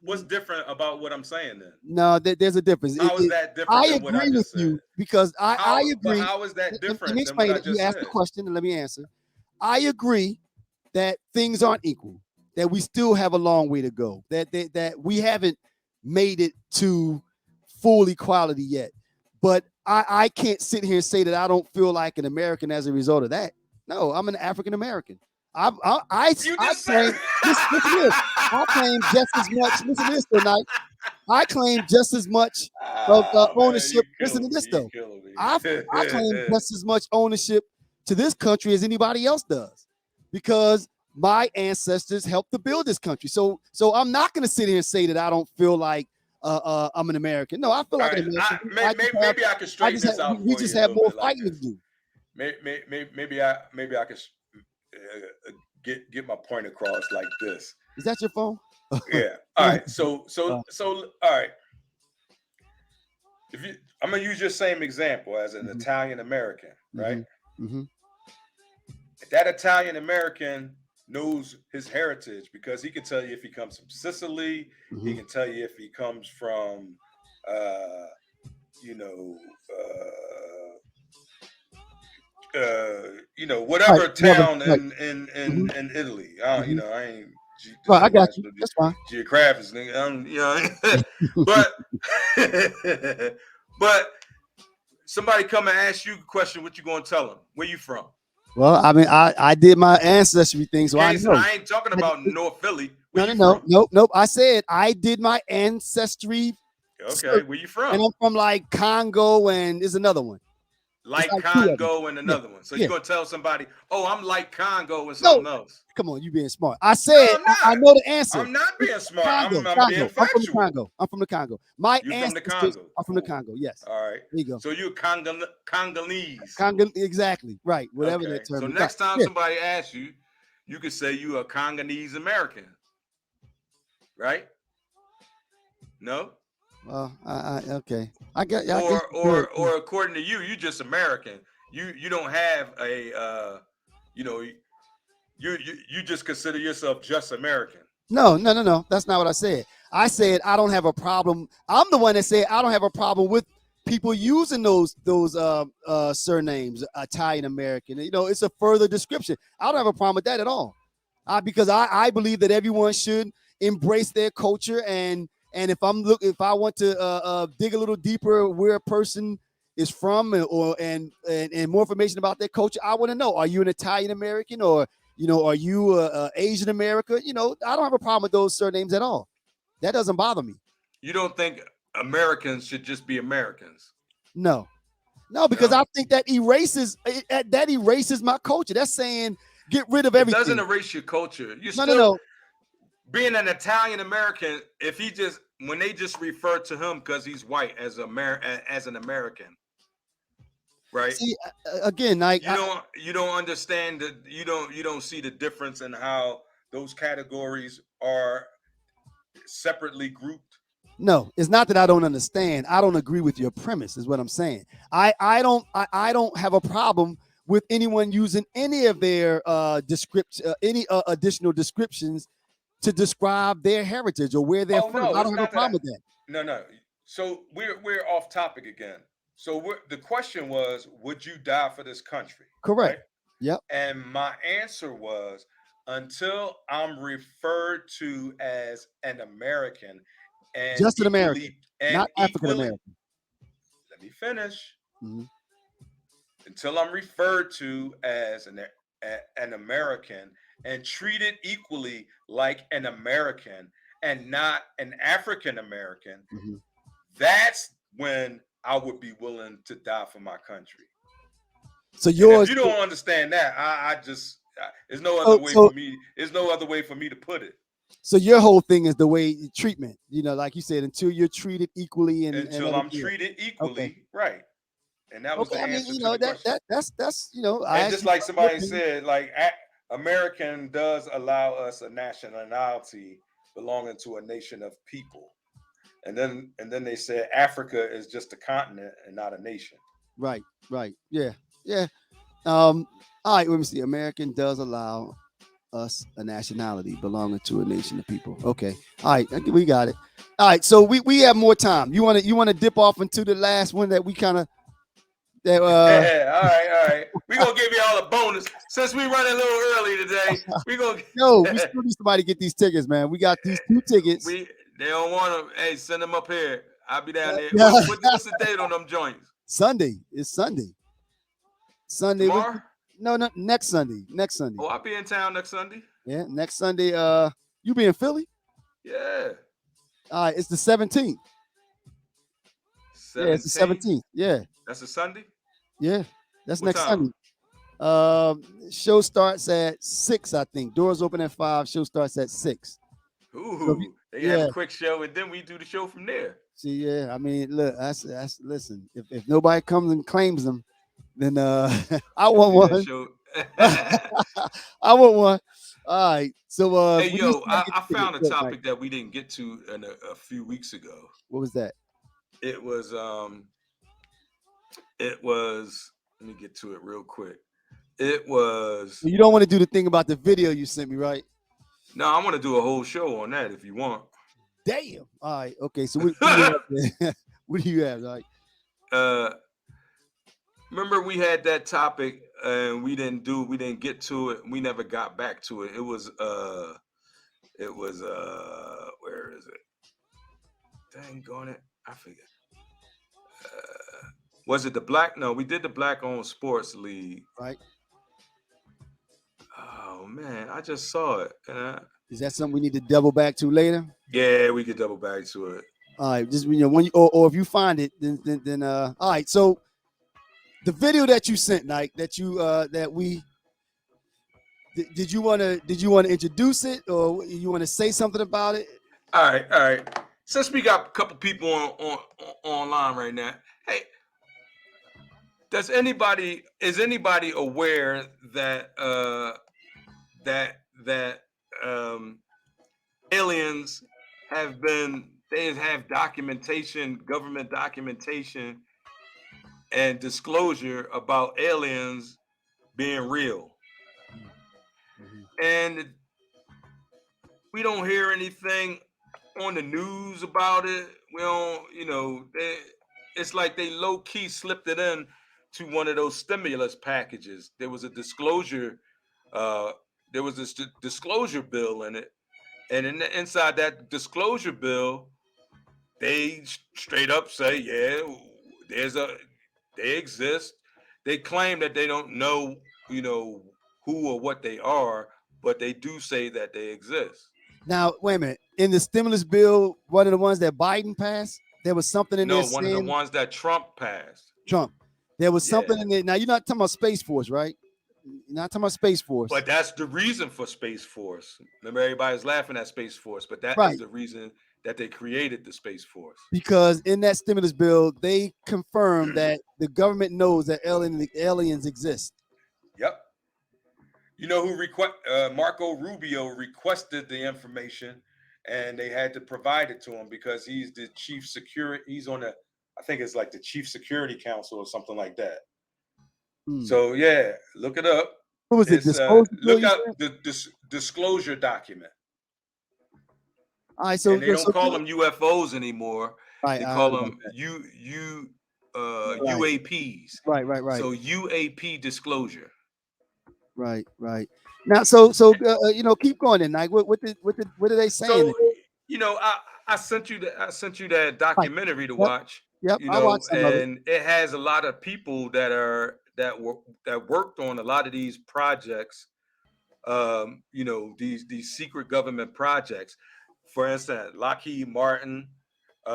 what's different about what I'm saying then? No, there's a difference. How is that different than what I just said? You because I agree. But how is that different? Let me explain it. You asked the question and let me answer. I agree that things aren't equal, that we still have a long way to go, that we haven't made it to full equality yet. But I can't sit here and say that I don't feel like an American as a result of that. No, I'm an African American. I claim just as much. Listen to this tonight. I claim just as much of ownership. Listen to this though. I claim just as much ownership to this country as anybody else does, because my ancestors helped to build this country. So I'm not going to sit here and say that I don't feel like I'm an American. No, I feel All like an right, American. I just have, maybe I can straighten this out we for just you a have little more bit like fighting to this. do. Maybe I can get my point across like this. Is that your phone? Yeah. All right. Uh, All right. If you, I'm gonna use your same example as an mhm, Italian American, right? mhm, mhm, That Italian American knows his heritage because he can tell you if he comes from Sicily. He mhm. can tell you if he comes from, uh, you know, Right, whatever whatever. town Right. Mhm, in Italy. mhm. I ain't Right, this I ain't got you. national That's fine. geographic, nigga. But but somebody come and ask you a question, what you gonna tell them? Where you from? Well, I mean, I did my ancestry thing, You so I can't. know. I ain't talking I about did- North Philly. Where No, you no, no, from? nope, nope. I said I did my ancestry Okay, search, where you and from? I'm from like Congo, and there's another one. It's Like like two of them. Congo and Yeah, another one. So you're yeah. gonna tell somebody, oh, I'm like Congo and No, something else. come on, you being smart. I No, said I'm I not. know the answer. I'm not It's being smart. Congo, I'm being Congo. I'm from the factual. Congo. I'm from the Congo. My You from the ancestors Congo. are from the Cool. Congo. Yes. All right. There you go. So you're Congolese. Congo, exactly. Right. Whatever Okay. that So term is. Right. next time Yeah. somebody asks you, you can say you a Congolese American, right? No? Well, okay. I guess you could. Or according to you, you just American. You don't have a you know, you just consider yourself just American. No, no, no, no. That's not what I said. I said I don't have a problem. I'm the one that said I don't have a problem with people using those surnames, Italian American. You know, it's a further description. I don't have a problem with that at all. Because I believe that everyone should embrace their culture, and if I want to dig a little deeper where a person is from, and more information about their culture, I want to know: are you an Italian American, or are you Asian America? I don't have a problem with those surnames at all. That doesn't bother me. You don't think Americans should just be Americans? No, no, because No? I think that erases my culture. That's saying get rid of It doesn't everything. erase your culture. You No, no, still no. being an Italian American, if he just when they just refer to him because he's white as an American, right? See, again, like You don't understand that you don't see the difference in how those categories are separately grouped. no, it's not that I don't understand. I don't agree with your premise, is what I'm saying. I don't have a problem with anyone using any of their any additional descriptions to describe their heritage or where they're Oh from. no, I it's don't have a not that. problem with that. No. So we're off topic again. So the question was, would you die for this country, Correct. right? Yep. And my answer was, until I'm referred to as an American Just an American, and not African equally, American. let me finish. Mhm. Until I'm referred to as an American and treated equally like an American and not an African American, Mhm. that's when I would be willing to die for my country. So And if yours, you don't understand that, I just there's no other so way so for me. There's no other way for me to put it. so your whole thing is the way treatment. Like you said, until you're treated equally and Until I'm everything else. treated Okay. equally, right? And that was Okay. the I mean, answer to the question. that's I And asked just you like about your somebody opinion. said, like American does allow us a nationality belonging to a nation of people. And then they said Africa is just a continent and not a nation. Right. Right. Yeah. Yeah. Um. All right. Let me see. American does allow us a nationality belonging to a nation of people. Okay. All right. Okay, we got it. All right. So we have more time. You want to dip off into the last one that we kind of that All right. We're gonna give y'all a bonus. Since we running a little early today, we're gonna Yo, we still need somebody to get these tickets, man. We got these 2 tickets. we they don't want to. Hey, send them up here. I'll be down there. Yeah. What's the date on them joints? Sunday. It's Sunday. Sunday. Tomorrow? No, no, next Sunday. Next Sunday. Oh, I'll be in town next Sunday. Yeah, next Sunday. You be in Philly? Yeah. All right, it's the 17th. Yeah, it's the 17th. 17th. Yeah, That's a Sunday. yeah. That's What next time? Sunday. Show starts at 6, I think. Doors open at 5. Show starts at 6. So if you, Ooh, They have a Yeah. quick show, and then we do the show from there. See, yeah. I mean, look, that's listen. If nobody comes and claims them, then I You'll want do that one. show. I want one. All right. So Hey, when you yo, somebody get I the ticket, found a look, Mike, topic that we didn't get to a few weeks ago. what was that? It was it was let me get to it real quick. It was You don't want to do the thing about the video you sent me, right? no, I want to do a whole show on that if you want. Damn. All right. Okay. So what do you have there? What do you have? Like, uh remember we had that topic and we didn't get to it. We never got back to it. It was where is it? Dang on it. I forget. Was it the black? No, we did the black owned sports league. right? Oh man, I just saw it. Is that something we need to double back to later? Yeah, we could double back to it. All right. Just when you or if you find it, then all right. So the video that you sent, Nike, that you that we did you want to introduce it or you want to say something about it? All right, all right. Since we got a couple people online right now, hey, is anybody aware that that um aliens they have documentation, government documentation and disclosure about aliens being real. Mhm. And we don't hear anything on the news about it. We don't, it's like they low key slipped it in to one of those stimulus packages. There was a disclosure, uh, there was this disclosure bill in it, and inside that disclosure bill, they straight up say, yeah, there's a, they exist. They claim that they don't know, you know, who or what they are, but they do say that they exist. Now, wait a minute. In the stimulus bill, one of the ones that Biden passed, there was something in there No, one of the saying ones that Trump passed. Trump. There was Yeah. something in there. Now you're not talking about Space Force, right? You're not talking about Space Force. But that's the reason for Space Force. Remember, everybody's laughing at Space Force, but that is Right. the reason that they created the Space Force. Because in that stimulus bill, they confirmed that the government knows that aliens exist. Yep. You know who Marco Rubio requested the information, and they had to provide it to him because he's the chief security. He's on the, I think it's like the chief security council or something like that. Hmm. So yeah, look it up. What was it? It's Disclosure bill, look you up said? the disclosure document, All right. and they don't call them UFOs anymore. right. They I call heard about them that. Right. UAPs. Right. So UAP disclosure. Right. Now, keep going. Then, like, what are they saying? So I sent you that Right. documentary to Yep. watch. Yep. I watched some of it. And it has a lot of people that worked on a lot of these projects. These secret government projects. For instance, Lockheed Martin.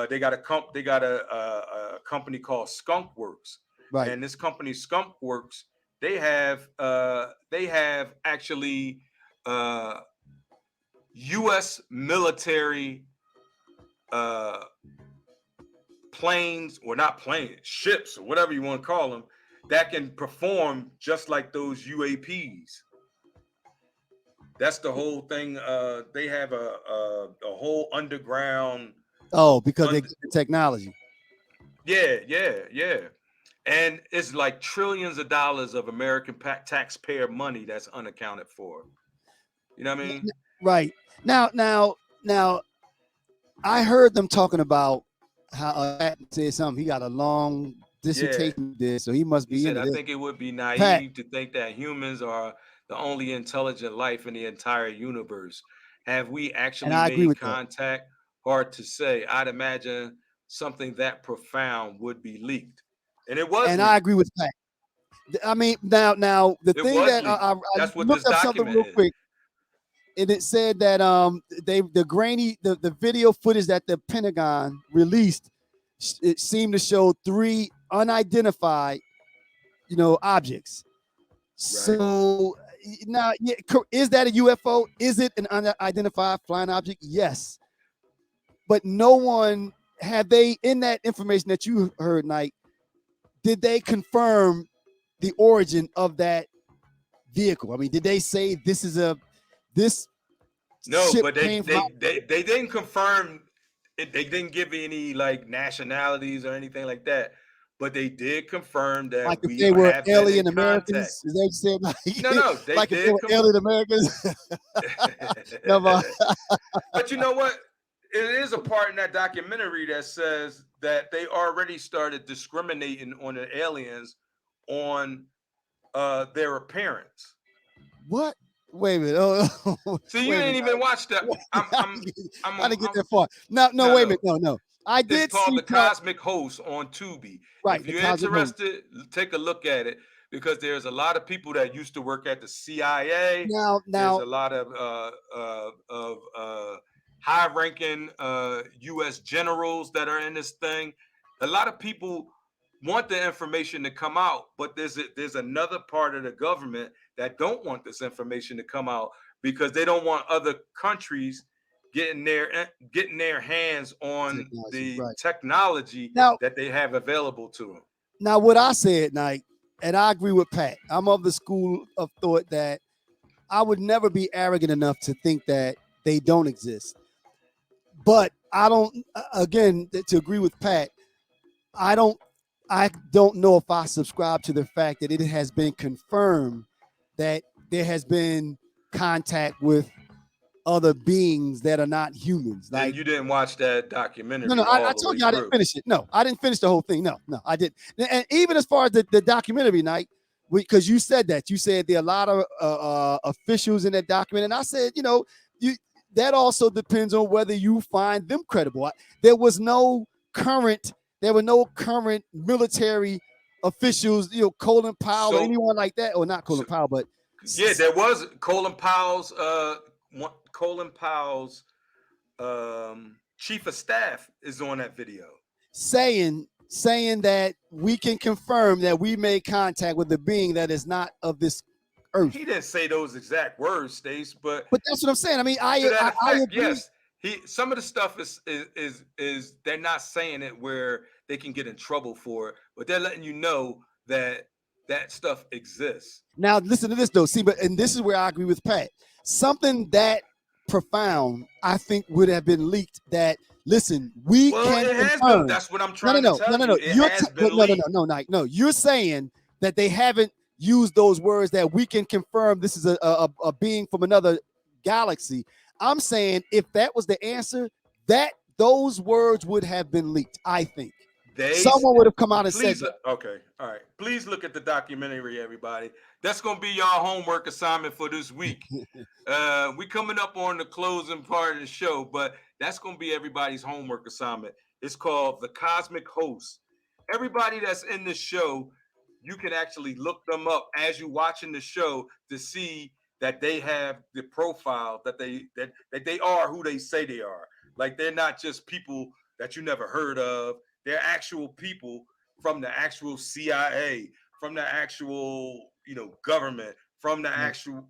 They got a company called Skunk Works, Right. and this company Skunk Works they have actually uh, U.S. military uh, planes, or not planes, ships, or whatever you want to call them, that can perform just like those UAPs. That's the whole thing. They have a whole underground. Oh, because they Un- get the technology. yeah, and it's like trillions of dollars of American taxpayer money that's unaccounted for. You know what I mean? Right. Now, I heard them talking about how Pat said something. He got a long Yeah. dissertation this, so he must He be said, into I this. think it would be Pat, naive to think that humans are the only intelligent life in the entire universe. Have we and actually I agree made with that. contact? Hard to say. I'd imagine something that profound would be leaked. And it was And I leaked. agree with Pat. I mean, now the It thing was that leaked. I That's what this looked up something document real is. quick, and it said that the video footage that the Pentagon released, it seemed to show three unidentified objects. Right. So now, yeah, is that a UFO? Is it an unidentified flying object? Yes. but no one have they in that information that you heard, Nike, did they confirm the origin of that vehicle? I mean, did they say this No, ship but came from they didn't confirm it, they didn't give any like nationalities or anything like that. But they did confirm like that if we they were have been in alien contact. Americans? Is that what you No, said? no, they Like if they did were alien Americans? No, but But you know what? It is a part in that documentary that says that they already started discriminating on the aliens on their appearance. what? Wait a minute. Oh, See, you wait a didn't minute. even watch that. I didn't get that far. No, no, No, wait a no. minute. No, no. I It's did called see The Cosmic Host on Tubi. right, If the you're cosmic home. interested, take a look at it because there's a lot of people that used to work at the CIA. There's Now, a lot of high-ranking U.S. generals that are in this thing. A lot of people want the information to come out, but there's another part of the government that don't want this information to come out because they don't want other countries getting their hands on technology, the right. technology Now, that they have available to them. now what I said, Nike, and I agree with Pat. I'm of the school of thought that I would never be arrogant enough to think that they don't exist. But I don't again to agree with Pat, I don't I don't know if I subscribe to the fact that it has been confirmed that there has been contact with other beings that are not humans. Then Like, you didn't watch that no, no, documentary I all the told way you I didn't through. finish it. No, I didn't finish the whole thing. No, no, I didn't. And even as far as the documentary, Night, because you said that, you said there are a lot of officials in that document, and I said, you that also depends on whether you find them credible. There was no current, there were no current military officials, Colin Powell or So, anyone like that, or not Colin so Powell, but yeah, there was Colin Powell's chief of staff is on that video. saying that we can confirm that we made contact with a being that is not of this earth. He didn't say those exact words, Stace, but But that's what I'm saying. I mean, to that I effect, agree. yes. Some of the stuff is they're not saying it where they can get in trouble for it, but they're letting you know that that stuff exists. Now listen to this though. See, and this is where I agree with Pat. Something that profound, I think, would have been leaked. That listen, we Well, can it has been. confirm. That's what I'm No, no, trying to no, no, tell no, no. you. It has been No, no, leaked. no, no, no. You're saying that they haven't used those words that we can confirm this is a being from another galaxy. I'm saying if that was the answer, that those words would have been leaked. I think They someone would have come out and said please that. look. Okay, all right. Please look at the documentary, everybody. That's gonna be y'all homework assignment for this week. We coming up on the closing part of the show, but that's gonna be everybody's homework assignment. It's called The Cosmic Host. Everybody that's in the show, you can actually look them up as you're watching the show to see that they have the profile that they are who they say they are. Like they're not just people that you never heard of. They're actual people from the actual CIA, from the actual government, from the Right. actual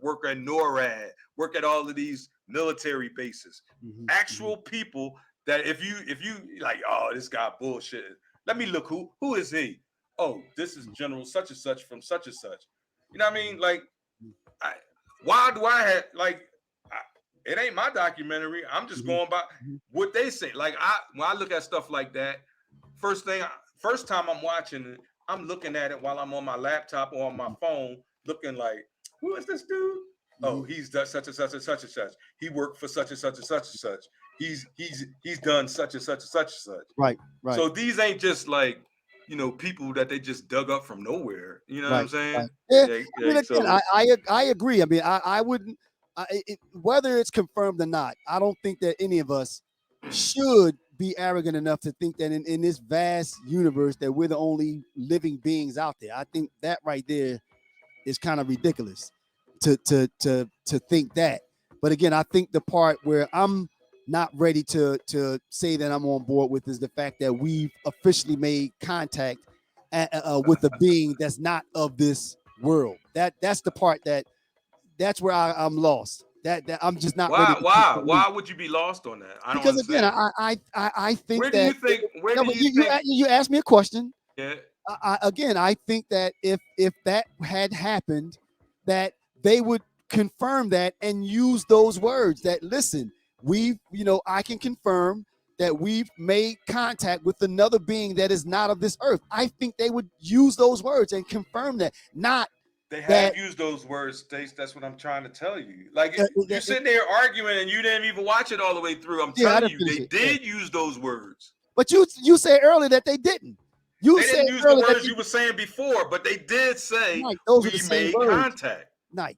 work at NORAD, work at all of these military bases. Mhm, mhm. Actual people that if you like, oh, this guy bullshit. Let me look who is he? Oh, this is General such and such from such and such. You know what I mean? Like, I, why do I have like? I, it ain't my documentary. I'm just Mhm, going by mhm, what they say. Like when I look at stuff like that, first time I'm watching it, I'm looking at it while I'm on my laptop or on my mhm, phone, looking like, who is this dude? Oh, mhm. he's done such and such and such and such. He worked for such and such and such and such. He's done such and such and such and such. Right, right, So these ain't just like people that they just dug up from nowhere. You know what I'm right, right. saying? Yeah, Yeah, I mean, yeah. again, So I agree. I mean, I wouldn't, whether it's confirmed or not, I don't think that any of us should be arrogant enough to think that in this vast universe that we're the only living beings out there. I think that right there is kind of ridiculous to think that. But again, I think the part where I'm not ready to say that I'm on board with is the fact that we've officially made contact with a being that's not of this world. That's the part that's where I'm lost. That I'm just not ready Why? to take Why? that leap. Why would you be lost on that? I don't Because again, understand. I think Where do that you think? Where no, do but you think? you asked me a question. Yeah, Again, I think that if that had happened, that they would confirm that and use those words. That listen, I can confirm that we've made contact with another being that is not of this earth. I think they would use those words and confirm that, not they that. have used those words, Stace. That's what I'm trying to tell you. Like Uh, you that- it- sitting there arguing and you didn't even watch it all the way through. I'm yeah, I telling didn't you, finish they it. Yeah. did use those words. But you said earlier that they didn't. You They said didn't use the earlier that words you were saying before, but they did say Mike, those are the we same made words. contact. Mike,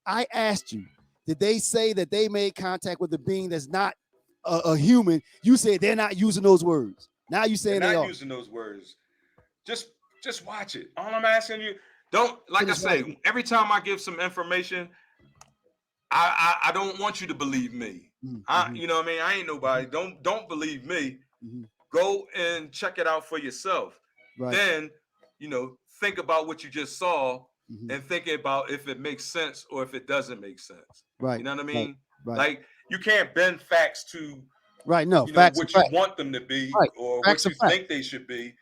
I asked you, did they say that they made contact with a being that's not a human? You said they're not using those words. Now you They're saying they not are. using those words. Just just watch it. All I'm asking you, don't like I Finish watching. say, every time I give some information, I don't want you to believe me. Mm-hmm. You know what I mean? I ain't nobody. Don't believe me. Mm-hmm. Go and check it out for yourself. Right. Then, think about what you just saw Mm-hmm. and think about if it makes sense or if it doesn't make sense. You Right. know what I Right. mean? Right. Like you can't bend facts to, Right. No, facts are what you facts. want them to be Right. or Facts what are you facts. think they should be.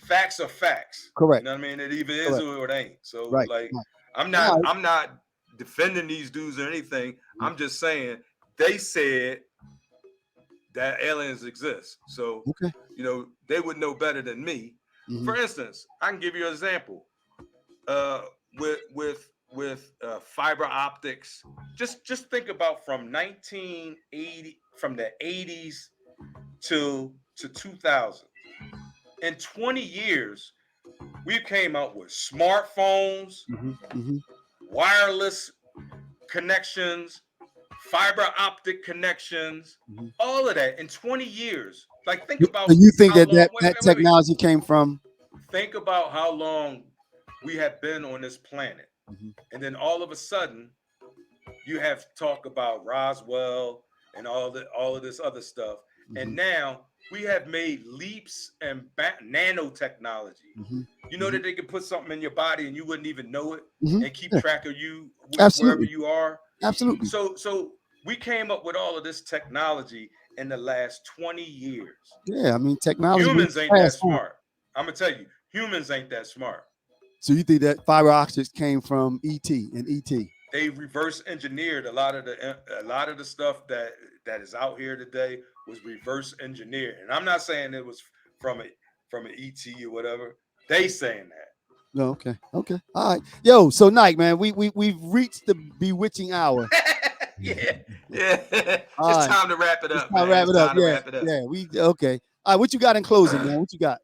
Facts are facts. You Correct. know what I mean? It either is Correct. or it ain't. So Right. like Right. I'm All not right. I'm not defending these dudes or anything. Mhm. I'm just saying they said that aliens exist. So, Okay. they would know better than me. Mm-hmm. For instance, I can give you an example. Uh with fiber optics. Just think about from 1980, from the 80s to 2000. In 20 years, we came out with smartphones, Mm-hmm. Mm-hmm. wireless connections, fiber optic connections, Mm-hmm. all of that in 20 years. Like, think So about you think how that long, wait, that wait, wait, wait. technology came from? Think about how long we have been on this planet. Mhm. And then all of a sudden, you have talk about Roswell and all of this other stuff. And Mhm. now we have made leaps and nanotechnology. Mhm. You know Mhm. that they can put something in your body and you wouldn't even know it Mhm. and keep Yeah, track of you wherever absolutely, you are. absolutely. So we came up with all of this technology in the last 20 years. Yeah, I mean, technology moves Humans ain't that fast. Huh? smart. I'm gonna tell you, humans ain't that smart. So you think that fiber optics came from ET and ET? They reverse engineered a lot of the stuff that is out here today was reverse engineered. And I'm not saying it was from an ET or whatever. They saying that. No, okay, okay, all right. Yo, so Nike, man, we've reached the bewitching hour. Yeah, yeah. All It's right, time to wrap it it's up, time to man. wrap It's it up. time to Yeah, wrap it up. yeah. We okay. All right, what you got in closing, man? What you got?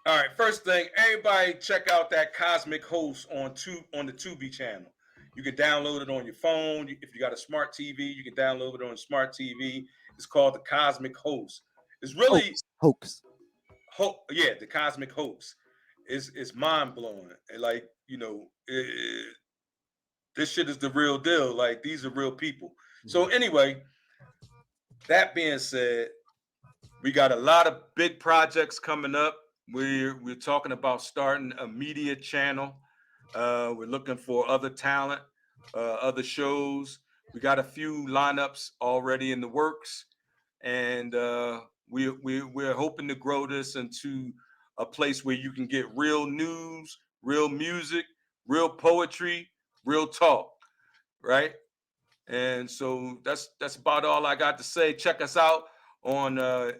All right, first thing, everybody check out that Cosmic Host on the Tubi channel. You can download it on your phone. If you got a smart TV, you can download it on a smart TV. It's called the Cosmic Host. It's really Hoax, hoax. yeah, the Cosmic Host. It's mind blowing. And like this shit is the real deal. Like these are real people. So anyway, that being said, we got a lot of big projects coming up. We're talking about starting a media channel. We're looking for other talent, other shows. We got a few lineups already in the works, and we're hoping to grow this into a place where you can get real news, real music, real poetry, real talk, right? And so that's about all I got to say. Check us out on uh,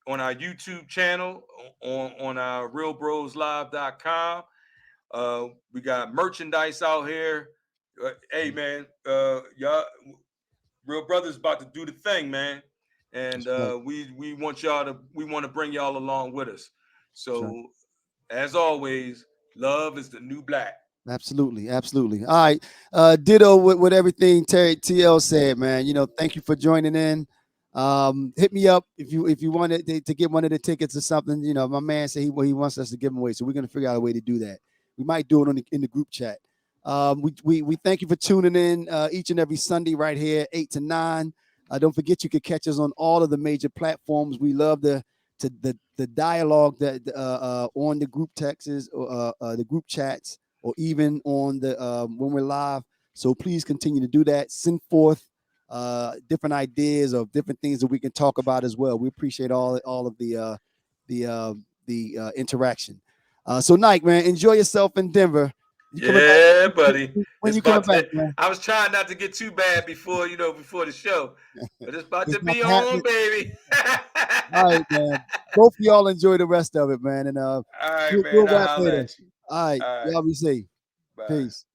on our YouTube channel, on our RealBrosLive.com. We got merchandise out here. Hey man, y'all, Real Brothers about to do the thing, man, and That's right. we want to bring y'all along with us. That's right. So as always, love is the new black. Absolutely, absolutely. All right. Ditto with everything Terry TL said, man. Thank you for joining in. Hit me up if you wanted to get one of the tickets or something. My man said he wants us to give them away, so we're gonna figure out a way to do that. We might do it in the group chat. We thank you for tuning in each and every Sunday right here, 8 to 9. Don't forget you can catch us on all of the major platforms. We love the dialogue that on the group texts or the group chats or even on the when we're live. So please continue to do that. Send forth different ideas of different things that we can talk about as well. We appreciate all of the interaction. So Nike, man, enjoy yourself in Denver. You coming Yeah, back? buddy. When It's you coming about back, to. man? I was trying not to get too bad before before the show, but it's about It's to about be to happen. on, baby. All right, man. Both of y'all enjoy the rest of it, man. And All right, we'll man. I'll wrap holler later. at you. All right. All right. Y'all be safe. Bye. Peace.